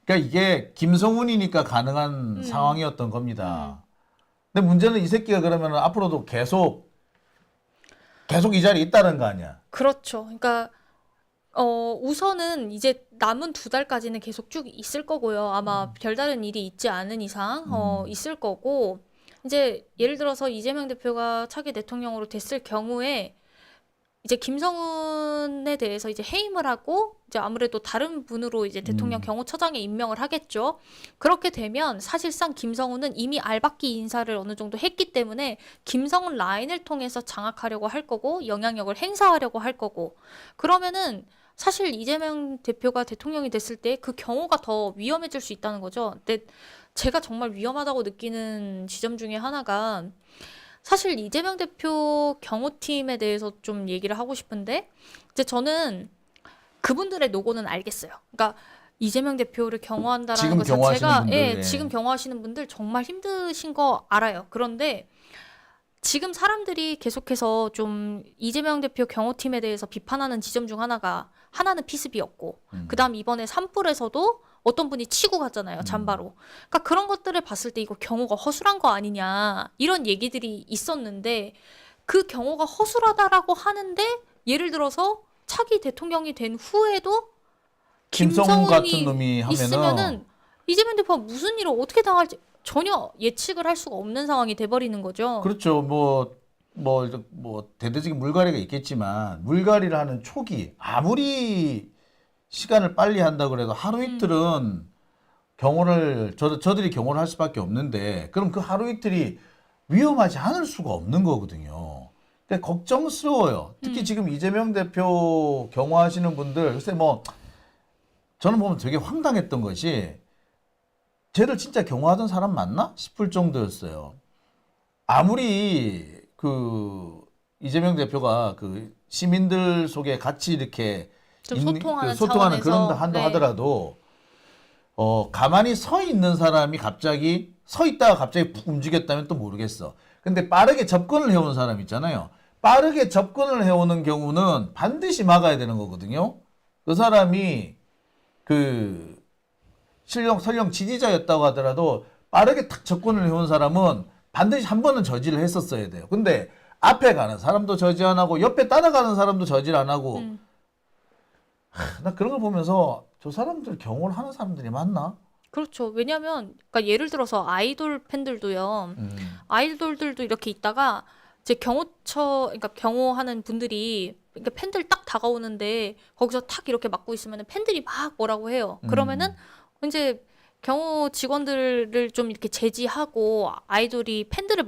그러니까 이게 김성훈이니까 가능한 상황이었던 겁니다. 근데 문제는 이 새끼가 그러면 앞으로도 계속 이 자리에 있다는 거 아니야. 그렇죠. 그러니까 우선은 이제 남은 2달까지는 계속 쭉 있을 거고요. 아마 별다른 일이 있지 않은 이상 있을 거고 이제 예를 들어서 이재명 대표가 차기 대통령으로 됐을 경우에 이제 김성훈에 대해서 이제 해임을 하고 이제 아무래도 다른 분으로 이제 대통령 경호처장에 임명을 하겠죠. 그렇게 되면 사실상 김성훈은 이미 알박기 인사를 어느 정도 했기 때문에 김성훈 라인을 통해서 장악하려고 할 거고 영향력을 행사하려고 할 거고 그러면은 사실 이재명 대표가 대통령이 됐을 때 그 경우가 더 위험해질 수 있다는 거죠. 근데 제가 정말 위험하다고 느끼는 지점 중에 하나가 사실 이재명 대표 경호팀에 대해서 좀 얘기를 하고 싶은데 이제 저는 그분들의 노고는 알겠어요. 그러니까 이재명 대표를 경호한다라는 지금 것 경호하시는 자체가 분들, 지금 경호하시는 분들 정말 힘드신 거 알아요. 그런데 지금 사람들이 계속해서 좀 이재명 대표 경호팀에 대해서 비판하는 지점 중 하나는 피습이었고 그다음 이번에 산불에서도 어떤 분이 치고 갔잖아요. 잠바로. 그러니까 그런 것들을 봤을 때 이거 경호가 허술한 거 아니냐 이런 얘기들이 있었는데 그 경호가 허술하다라고 하는데 예를 들어서 차기 대통령이 된 후에도 김성훈 같은 김성훈이 놈이 하면은 있으면은 이재명 대표가 무슨 일을 어떻게 당할지 전혀 예측을 할 수가 없는 상황이 돼버리는 거죠. 그렇죠. 뭐 대대적인 물갈이가 있겠지만 물갈이를 하는 초기 아무리 시간을 빨리 한다 그래도 하루 이틀은 경호를 저들이 경호를 할 수밖에 없는데 그럼 그 하루 이틀이 위험하지 않을 수가 없는 거거든요. 그러니까 걱정스러워요. 특히 지금 이재명 대표 경호하시는 분들 글쎄 뭐 저는 보면 되게 황당했던 것이 쟤를 진짜 경호하던 사람 맞나 싶을 정도였어요. 아무리 그 이재명 대표가 그 시민들 속에 같이 이렇게 좀 소통하는 소통하는 그런 차원에서, 한도 네. 하더라도 가만히 서 있는 사람이 갑자기 서 있다가 갑자기 푹 움직였다면 또 모르겠어. 근데 빠르게 접근을 해오는 사람 있잖아요. 빠르게 접근을 해오는 경우는 반드시 막아야 되는 거거든요. 그 사람이 그 설령 지지자였다고 하더라도 빠르게 탁 접근을 해온 사람은 반드시 한 번은 저지를 했었어야 돼요. 근데 앞에 가는 사람도 저지 안 하고 옆에 따라가는 사람도 저지를 안 하고 나 그런 걸 보면서 저 사람들 경호를 하는 사람들이 맞나? 그렇죠. 왜냐하면 그러니까 예를 들어서 아이돌 팬들도요. 아이돌들도 이렇게 있다가 이제 그러니까 경호하는 분들이 그러니까 팬들 딱 다가오는데 거기서 탁 이렇게 막고 있으면 팬들이 막 뭐라고 해요. 그러면은 이제 경호 직원들을 좀 이렇게 제지하고 아이돌이 팬들을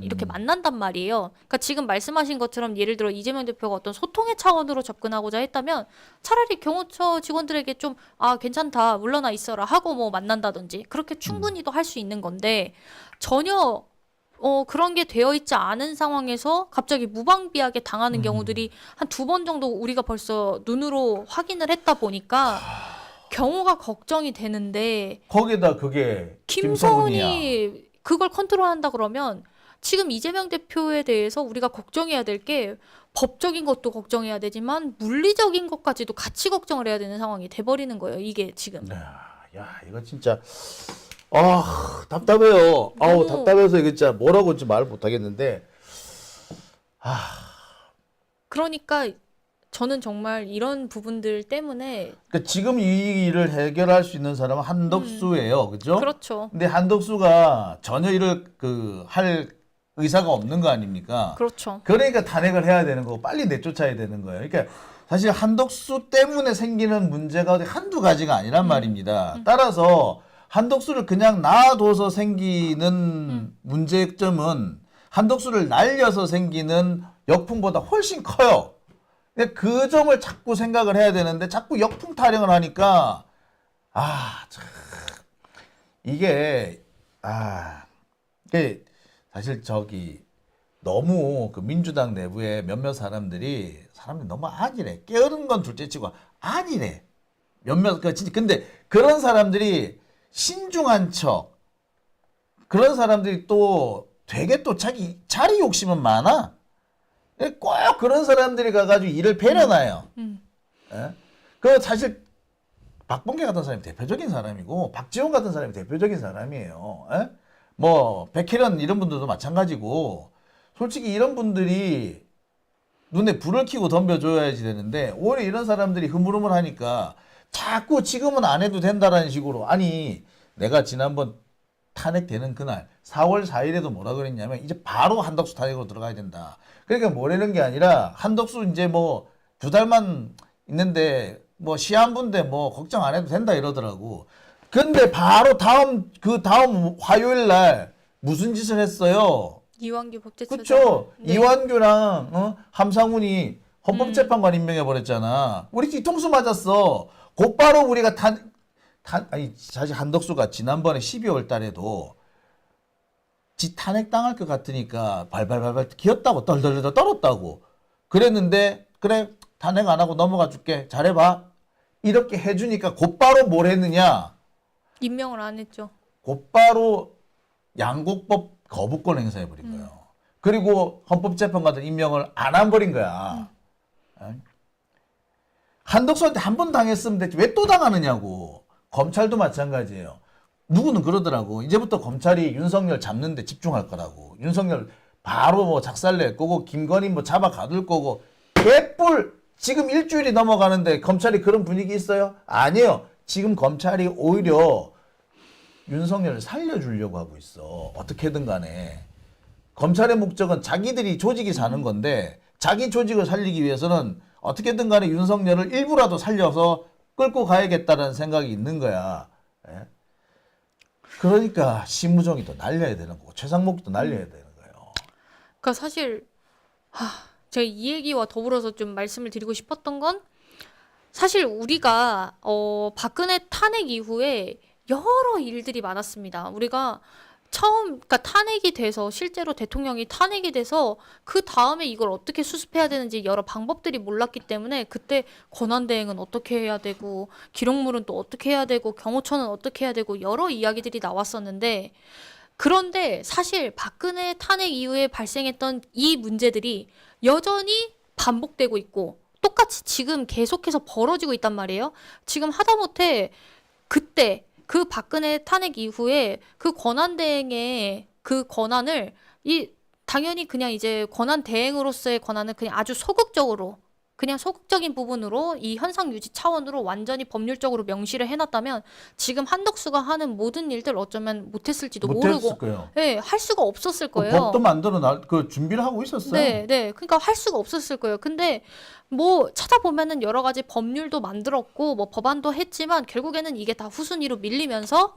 이렇게 만난단 말이에요. 그러니까 지금 말씀하신 것처럼 예를 들어 이재명 대표가 어떤 소통의 차원으로 접근하고자 했다면 차라리 경호처 직원들에게 좀 괜찮다 물러나 있어라 하고 뭐 만난다든지 그렇게 충분히도 할 수 있는 건데 전혀 그런 게 되어 있지 않은 상황에서 갑자기 무방비하게 당하는 경우들이 한 2번 정도 우리가 벌써 눈으로 확인을 했다 보니까 경우가 걱정이 되는데 거기다 그게 김성훈이야. 김성훈이 그걸 컨트롤한다 그러면 지금 이재명 대표에 대해서 우리가 걱정해야 될 게 법적인 것도 걱정해야 되지만 물리적인 것까지도 같이 걱정을 해야 되는 상황이 돼버리는 거예요. 이게 지금. 야, 이거 진짜 답답해요. 너무- 답답해서 이거 진짜 뭐라고 말 못하겠는데. 그러니까 저는 정말 이런 부분들 때문에 그러니까 지금 이 일을 해결할 수 있는 사람은 한덕수예요, 그죠? 그렇죠. 근데 한덕수가 전혀 일을 할 의사가 없는 거 아닙니까? 그렇죠. 그러니까 탄핵을 해야 되는 거고 빨리 내쫓아야 되는 거예요. 그러니까 사실 한덕수 때문에 생기는 문제가 한두 가지가 아니란 말입니다. 따라서 한덕수를 그냥 놔둬서 생기는 문제점은 한덕수를 날려서 생기는 역풍보다 훨씬 커요. 근데 그 점을 자꾸 생각을 해야 되는데 자꾸 역풍 타령을 하니까 참 이게 사실 너무 그 민주당 내부에 몇몇 사람들이 너무 안일해. 깨어른 건 둘째치고 안일해. 근데 그런 사람들이 신중한 척, 그런 사람들이 또 되게 또 자기 자리 욕심은 많아. 꼭 그런 사람들이 가가지고 일을 배려놔요. 예? 그 사실 박범계 같은 사람이 대표적인 사람이고 박지원 같은 사람이 대표적인 사람이에요. 예? 뭐 백혜련 이런 분들도 마찬가지고 솔직히 이런 분들이 눈에 불을 켜고 덤벼줘야지 되는데 오히려 이런 사람들이 흐물흐물하니까 자꾸 지금은 안 해도 된다라는 식으로 아니 내가 지난번 탄핵되는 그날 4월 4일에도 뭐라 그랬냐면 이제 바로 한덕수 탄핵으로 들어가야 된다. 그러니까 뭐라는 게 아니라 한덕수 이제 뭐 2달만 있는데 뭐 시한부인데 뭐 걱정 안 해도 된다 이러더라고. 근데 바로 다음 화요일 날 무슨 짓을 했어요? 이완규 법제처장. 그렇죠. 네. 이완규랑 함상훈이 헌법재판관 임명해 버렸잖아. 우리 뒤통수 맞았어. 곧바로 우리가 사실 한덕수가 지난번에 12월 달에도 지 탄핵 당할 것 같으니까 발발발발 기었다고 덜덜덜 떨었다고 그랬는데 그래 탄핵 안 하고 넘어가 줄게 잘해봐 이렇게 해주니까 곧바로 뭘 했느냐 임명을 안 했죠. 곧바로 양곡법 거부권 행사해버린 거예요. 그리고 헌법재판관들 임명을 안 한 버린 거야. 한덕수한테 한 번 당했으면 됐지 왜 또 당하느냐고. 검찰도 마찬가지예요. 누구는 그러더라고. 이제부터 검찰이 윤석열 잡는 데 집중할 거라고. 윤석열 바로 뭐 작살낼 거고 김건희 뭐 잡아 가둘 거고 개뿔 지금 일주일이 넘어가는데 검찰이 그런 분위기 있어요? 아니에요. 지금 검찰이 오히려 윤석열을 살려주려고 하고 있어. 어떻게든 간에. 검찰의 목적은 자기들이 조직이 사는 건데 자기 조직을 살리기 위해서는 어떻게든 간에 윤석열을 일부라도 살려서 끌고 가야겠다는 생각이 있는 거야. 예? 그러니까 심우정이 또 날려야 되는 거고 최상목도 날려야 되는 거예요. 그러니까 사실 제가 이 얘기와 더불어서 좀 말씀을 드리고 싶었던 건 사실 우리가 박근혜 탄핵 이후에 여러 일들이 많았습니다. 우리가 그러니까 탄핵이 돼서 실제로 대통령이 탄핵이 돼서 그 다음에 이걸 어떻게 수습해야 되는지 여러 방법들이 몰랐기 때문에 그때 권한대행은 어떻게 해야 되고 기록물은 또 어떻게 해야 되고 경호처는 어떻게 해야 되고 여러 이야기들이 나왔었는데 그런데 사실 박근혜 탄핵 이후에 발생했던 이 문제들이 여전히 반복되고 있고 똑같이 지금 계속해서 벌어지고 있단 말이에요. 지금 하다못해 그때 그 박근혜 탄핵 이후에 그 권한대행의 그 권한을 당연히 그냥 이제 권한대행으로서의 권한을 그냥 아주 소극적으로 그냥 소극적인 부분으로 이 현상 유지 차원으로 완전히 법률적으로 명시를 해놨다면 지금 한덕수가 하는 모든 일들 어쩌면 못했을지도 모르고 거예요. 네, 할 수가 없었을 거예요. 법도 만들어 그 준비를 하고 있었어요. 네. 그러니까 할 수가 없었을 거예요. 근데 뭐 찾아보면은 여러 가지 법률도 만들었고 뭐 법안도 했지만 결국에는 이게 다 후순위로 밀리면서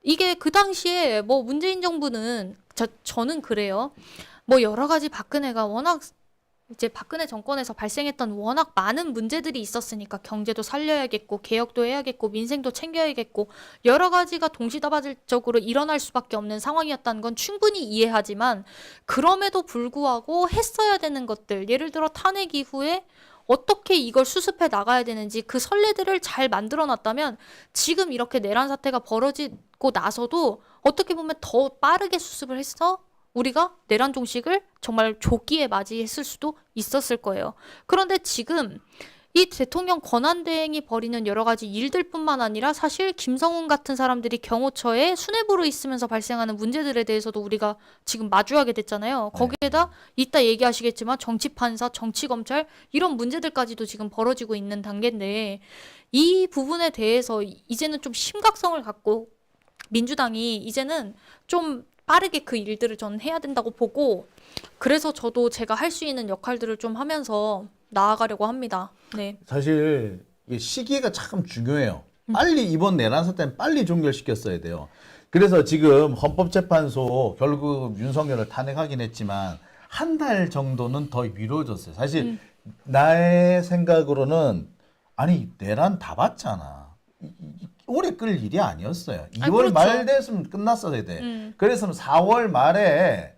이게 그 당시에 뭐 문재인 정부는 저는 그래요. 뭐 여러 가지 박근혜가 워낙 이제 박근혜 정권에서 발생했던 워낙 많은 문제들이 있었으니까 경제도 살려야겠고 개혁도 해야겠고 민생도 챙겨야겠고 여러 가지가 동시다발적으로 일어날 수밖에 없는 상황이었다는 건 충분히 이해하지만 그럼에도 불구하고 했어야 되는 것들 예를 들어 탄핵 이후에 어떻게 이걸 수습해 나가야 되는지 그 선례들을 잘 만들어 놨다면 지금 이렇게 내란 사태가 벌어지고 나서도 어떻게 보면 더 빠르게 수습을 해서 우리가 내란 종식을 정말 조기에 맞이했을 수도 있었을 거예요. 그런데 지금 이 대통령 권한대행이 벌이는 여러 가지 일들뿐만 아니라 사실 김성훈 같은 사람들이 경호처에 수뇌부로 있으면서 발생하는 문제들에 대해서도 우리가 지금 마주하게 됐잖아요. 거기에다 이따 얘기하시겠지만 정치판사, 정치검찰 이런 문제들까지도 지금 벌어지고 있는 단계인데 이 부분에 대해서 이제는 좀 심각성을 갖고 민주당이 이제는 좀 빠르게 그 일들을 저는 해야 된다고 보고 그래서 저도 제가 할 수 있는 역할들을 좀 하면서 나아가려고 합니다. 네. 사실 이게 시기가 참 중요해요. 빨리 이번 내란 사태는 빨리 종결시켰어야 돼요. 그래서 지금 헌법재판소 결국 윤석열을 탄핵하긴 했지만 한 달 정도는 더 미뤄졌어요. 사실 나의 생각으로는 아니 내란 다 봤잖아. 오래 끌 일이 아니었어요. 2월 그렇죠. 말 됐으면 끝났어야 돼. 그래서 4월 말에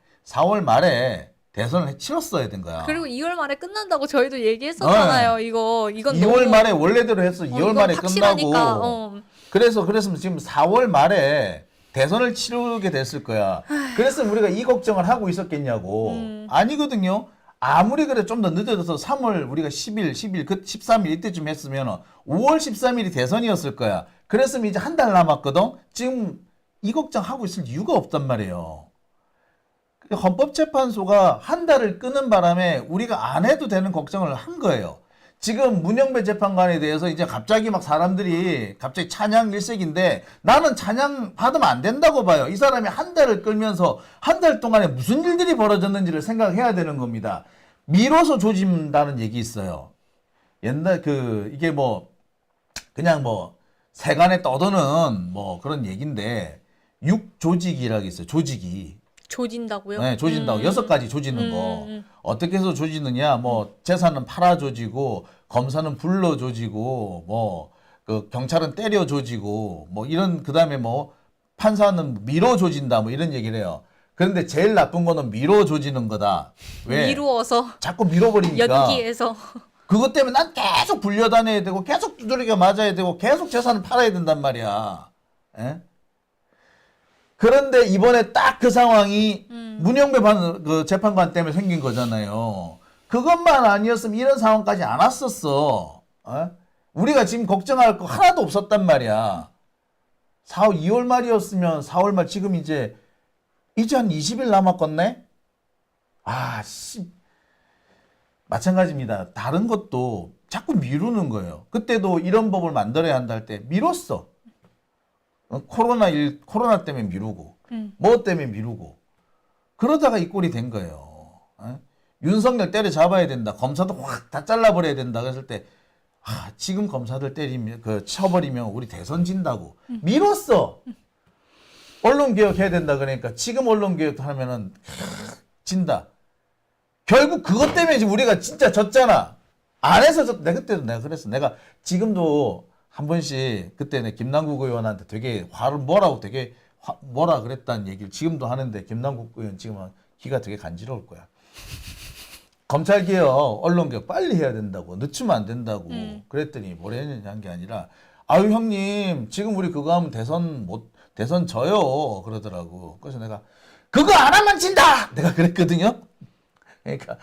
대선을 치렀어야 된 거야. 그리고 2월 말에 끝난다고 저희도 얘기했었잖아요. 이건 2월 너무 말에 원래대로 했어. 2월 이건 말에 확실하니까, 끝나고. 그랬으면 지금 4월 말에 대선을 치르게 됐을 거야. 그랬으면 우리가 이 걱정을 하고 있었겠냐고. 아니거든요. 아무리 그래 좀 더 늦어져서 3월 우리가 10일, 13일 이때쯤 했으면 5월 13일이 대선이었을 거야. 그랬으면 이제 한 달 남았거든. 지금 이 걱정하고 있을 이유가 없단 말이에요. 헌법재판소가 한 달을 끄는 바람에 우리가 안 해도 되는 걱정을 한 거예요. 지금 문영배 재판관에 대해서 이제 갑자기 막 사람들이 갑자기 찬양 일색인데 나는 찬양 받으면 안 된다고 봐요. 이 사람이 한 달을 끌면서 한 달 동안에 무슨 일들이 벌어졌는지를 생각해야 되는 겁니다. 미뤄서 조진다는 얘기 있어요. 옛날 이게 그냥 세간에 떠도는 그런 얘기인데 육조직이라고 있어요. 조직이. 조진다고요? 네, 조진다고. 6가지 조지는 거. 어떻게 해서 조지느냐, 재산은 팔아 조지고, 검사는 불러 조지고, 경찰은 때려 조지고, 그 다음에 판사는 밀어 조진다, 이런 얘기를 해요. 그런데 제일 나쁜 거는 밀어 조지는 거다. 왜? 미루어서. 자꾸 밀어버리니까. 연기에서. 그것 때문에 난 계속 불려다녀야 되고, 계속 두드리게 맞아야 되고, 계속 재산을 팔아야 된단 말이야. 예? 그런데 이번에 딱 그 상황이 문영배 재판관 때문에 생긴 거잖아요. 그것만 아니었으면 이런 상황까지 안 왔었어. 우리가 지금 걱정할 거 하나도 없었단 말이야. 2월 말이었으면 4월 말 지금 이제 한 20일 남았겠네? 마찬가지입니다. 다른 것도 자꾸 미루는 거예요. 그때도 이런 법을 만들어야 한다 할 때 미뤘어. 코로나 때문에 미루고, 때문에 미루고. 그러다가 이 꼴이 된 거예요. 윤석열 때려잡아야 된다. 검사도 확 다 잘라버려야 된다. 그랬을 때, 지금 검사들 쳐버리면 우리 대선 진다고. 미뤘어. 언론개혁 해야 된다. 그러니까 지금 언론개혁 하면은, 진다. 결국 그것 때문에 지금 우리가 진짜 졌잖아. 안 해서 그때도 내가 그랬어. 내가 지금도 한 번씩 그때 김남국 의원한테 되게 화를 뭐라 그랬다는 얘기를 지금도 하는데 김남국 의원 지금 귀가 되게 간지러울 거야. 검찰개혁, 언론개혁 빨리 해야 된다고. 늦추면 안 된다고. 그랬더니 뭐라 했느냐 한 게 아니라 아유 형님 지금 우리 그거 하면 대선 져요 그러더라고. 그래서 내가 그거 안 하면 진다! 내가 그랬거든요. 그러니까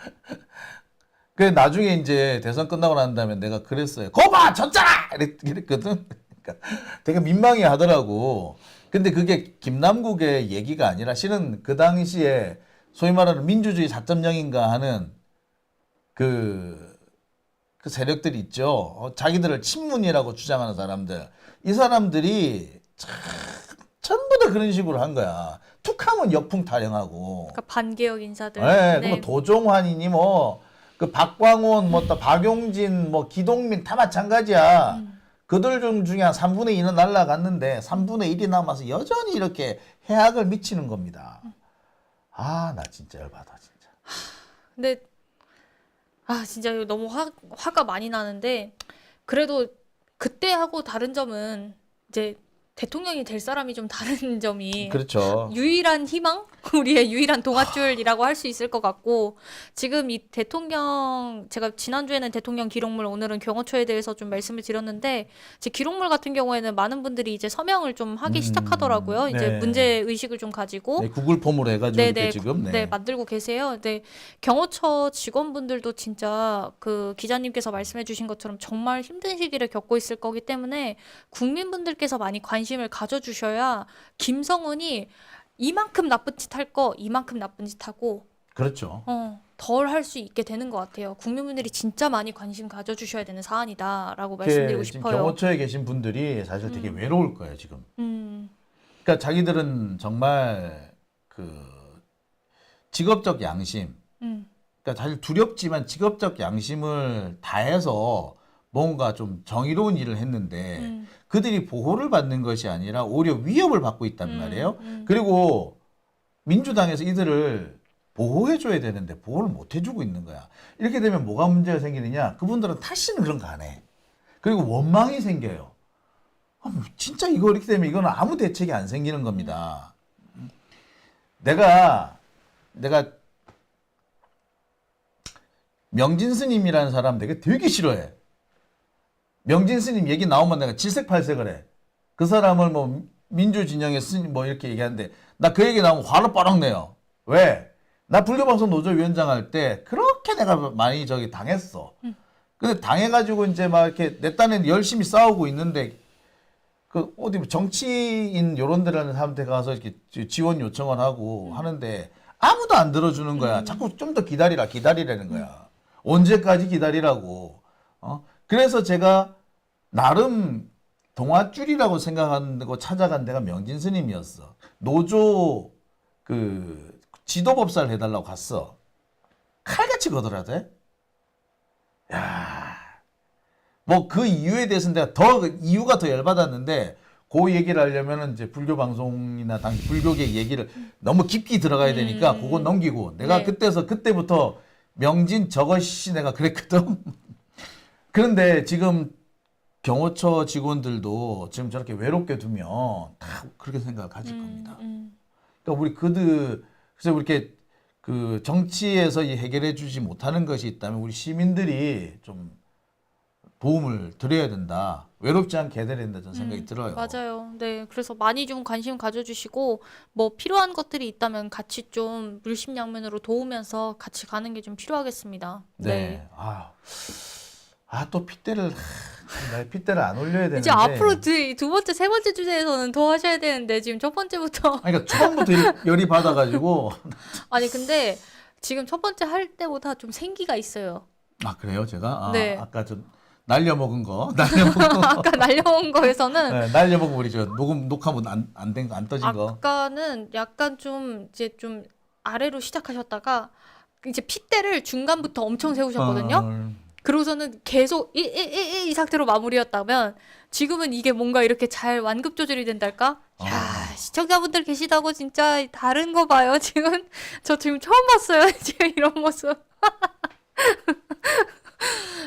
그래 나중에 이제 대선 끝나고 난 다음에 내가 그랬어요. 거봐 졌잖아! 이랬거든. 그러니까 되게 민망해 하더라고. 근데 그게 김남국의 얘기가 아니라 실은 그 당시에 소위 말하는 민주주의 4.0인가 하는 그 세력들이 있죠. 자기들을 친문이라고 주장하는 사람들. 이 사람들이 전부 다 그런 식으로 한 거야. 툭하면 역풍 타령하고. 그러니까 반개혁 인사들. 네, 네. 도종환이니 그 박광온, 또 박용진, 기동민 다 마찬가지야. 그들 중에 한 3분의 2는 날라갔는데 3분의 1이 남아서 여전히 이렇게 해악을 미치는 겁니다. 나 진짜 열받아, 진짜. 근데 아, 진짜 이거 너무 화가 많이 나는데, 그래도 그때하고 다른 점은 이제 대통령이 될 사람이 좀 다른 점이 그렇죠. 유일한 희망? 우리의 유일한 동아줄이라고 할 수 있을 것 같고, 지금 이 대통령, 제가 지난주에는 대통령 기록물, 오늘은 경호처에 대해서 좀 말씀을 드렸는데, 제 기록물 같은 경우에는 많은 분들이 이제 서명을 좀 하기 시작하더라고요. 이제 네. 문제의식을 좀 가지고. 네, 구글 폼으로 해가지고 네네, 이렇게 지금 네, 만들고 계세요. 네, 경호처 직원분들도 진짜 그 기자님께서 말씀해 주신 것처럼 정말 힘든 시기를 겪고 있을 거기 때문에 국민분들께서 많이 관심을 가져주셔야 김성은이 이만큼 나쁜 짓 할 거 이만큼 나쁜 짓 하고 그렇죠. 덜 할 수 있게 되는 것 같아요. 국민분들이 진짜 많이 관심 가져주셔야 되는 사안이다라고 말씀드리고 지금 싶어요. 경호처에 계신 분들이 사실 되게 외로울 거예요, 지금. 음, 그러니까 자기들은 정말 그 직업적 양심, 음, 그러니까 사실 두렵지만 직업적 양심을 다해서 뭔가 좀 정의로운 일을 했는데 음, 그들이 보호를 받는 것이 아니라 오히려 위협을 받고 있단 말이에요. 음. 그리고 민주당에서 이들을 보호해줘야 되는데 보호를 못 해주고 있는 거야. 이렇게 되면 뭐가 문제가 생기느냐? 그분들은 다시는 그런 거 안 해. 그리고 원망이 생겨요. 뭐 진짜 이거 이렇게 되면 이거는 아무 대책이 안 생기는 겁니다. 내가 명진 스님이라는 사람 되게 싫어해. 명진 스님 얘기 나오면 내가 질색팔색을 해. 그 사람을 뭐 민주 진영의 스님 뭐 이렇게 얘기하는데 나 그 얘기 나오면 화를 뻐럭 내요. 왜? 나 불교방송 노조위원장 할 때 그렇게 내가 많이 당했어. 근데 당해가지고 이제 막 이렇게 내 딴에 열심히 싸우고 있는데 그 어디 뭐 정치인 요런 데라는 사람한테 가서 이렇게 지원 요청을 하고 하는데 아무도 안 들어주는 거야. 자꾸 좀 더 기다리라는 거야. 언제까지 기다리라고. 그래서 제가 나름 동아줄이라고 생각하고 찾아간 데가 명진 스님이었어. 노조 그 지도법사를 해달라고 갔어. 칼같이 거들어대. 야, 뭐 그 이유에 대해서는 내가 이유가 더 열받았는데 그 얘기를 하려면은 이제 불교 방송이나 당시 불교계 얘기를 너무 깊이 들어가야 되니까 그거 넘기고 내가 네. 그때부터 명진 저것이 내가 그랬거든. 그런데 지금 경호처 직원들도 지금 저렇게 외롭게 두면 다 그렇게 생각을 가질 겁니다. 그러니까 우리 그래서 이렇게 그 정치에서 해결해 주지 못하는 것이 있다면 우리 시민들이 좀 도움을 드려야 된다. 외롭지 않게 해야 된다 저는 생각이 들어요. 맞아요. 네. 그래서 많이 좀 관심 가져주시고, 뭐 필요한 것들이 있다면 같이 좀 물심양면으로 도우면서 같이 가는 게 좀 필요하겠습니다. 네. 또 핏대를 안 올려야 되는데. 이제 앞으로 두 번째, 세 번째 주제에서는 더 하셔야 되는데, 지금 첫 번째부터. 그러니까 처음부터 열이 받아가지고. 아니, 근데 지금 첫 번째 할 때보다 좀 생기가 있어요. 아, 그래요? 제가? 네. 아까 좀 날려먹은 거. 아까 날려온 거에서는 네, 날려먹은 우리 녹화 안 떠진 거. 아까는 약간 좀 이제 좀 아래로 시작하셨다가 이제 핏대를 중간부터 엄청 세우셨거든요. 그러고서는 계속 이 상태로 마무리였다면 지금은 이게 뭔가 이렇게 잘 완급 조절이 된달까? 야, 시청자분들 계시다고 진짜 다른 거 봐요. 지금 저 지금 처음 봤어요. 지금 이런 모습.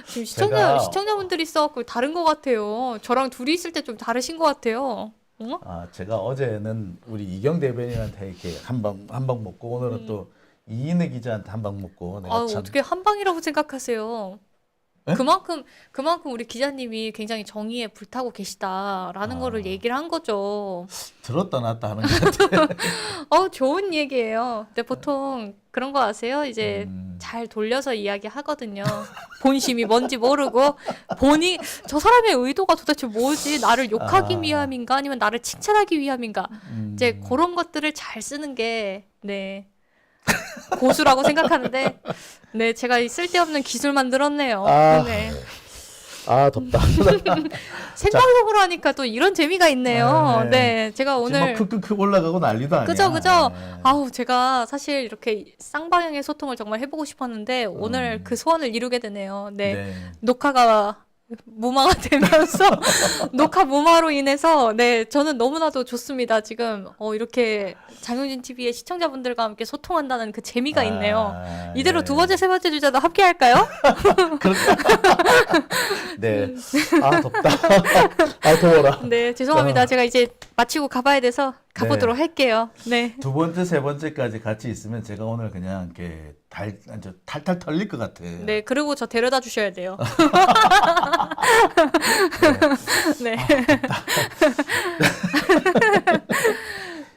지금 시청자분들이 있어갖고 다른 것 같아요. 저랑 둘이 있을 때 좀 다르신 것 같아요. 제가 어제는 우리 이경 대변인한테 이렇게 한 방 먹고 오늘은 또 이인혜 기자한테 한 방 먹고 내가 참 어떻게 한 방이라고 생각하세요? 에? 그만큼 우리 기자님이 굉장히 정의에 불타고 계시다라는 거를 얘기를 한 거죠. 들었다 놨다 하는 것 같아. 좋은 얘기예요. 근데 보통 그런 거 아세요? 이제 잘 돌려서 이야기 하거든요. 본심이 뭔지 모르고 저 사람의 의도가 도대체 뭐지? 나를 욕하기 위함인가? 아니면 나를 칭찬하기 위함인가? 이제 그런 것들을 잘 쓰는 게 네. 고수라고 생각하는데 네 제가 이 쓸데없는 기술만 늘었네요. 네. 덥다. 생방송으로 하니까 또 이런 재미가 있네요. 네. 네, 제가 오늘 크크크 올라가고 난리도 아니야. 그죠. 네. 제가 사실 이렇게 쌍방향의 소통을 정말 해보고 싶었는데 오늘 그 소원을 이루게 되네요. 네, 네. 녹화가 무마가 되면서 녹화 무마로 인해서 네 저는 너무나도 좋습니다. 지금 이렇게 장용진 TV의 시청자분들과 함께 소통한다는 그 재미가 있네요. 이대로 네. 두 번째, 세 번째 주자도 함께 할까요? 네. 아, 덥다. 아, 더워라. 네, 죄송합니다. 제가 이제 마치고 가봐야 돼서 가보도록 네. 할게요. 네. 두 번째, 세 번째까지 같이 있으면 제가 오늘 그냥 이렇게 탈탈 털릴 것 같아. 네, 그리고 저 데려다 주셔야 돼요. 네.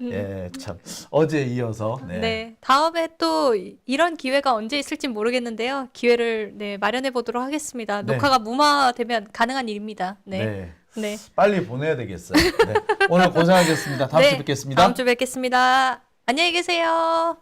예, 참. 어제 이어서. 네. 네. 다음에 또 이런 기회가 언제 있을지 모르겠는데요. 기회를 네, 마련해 보도록 하겠습니다. 네. 녹화가 무마되면 가능한 일입니다. 네. 네. 네. 빨리 보내야 되겠어요. 네. 오늘 고생하셨습니다. 다음 주에 네, 뵙겠습니다. 다음 주 뵙겠습니다. 안녕히 계세요.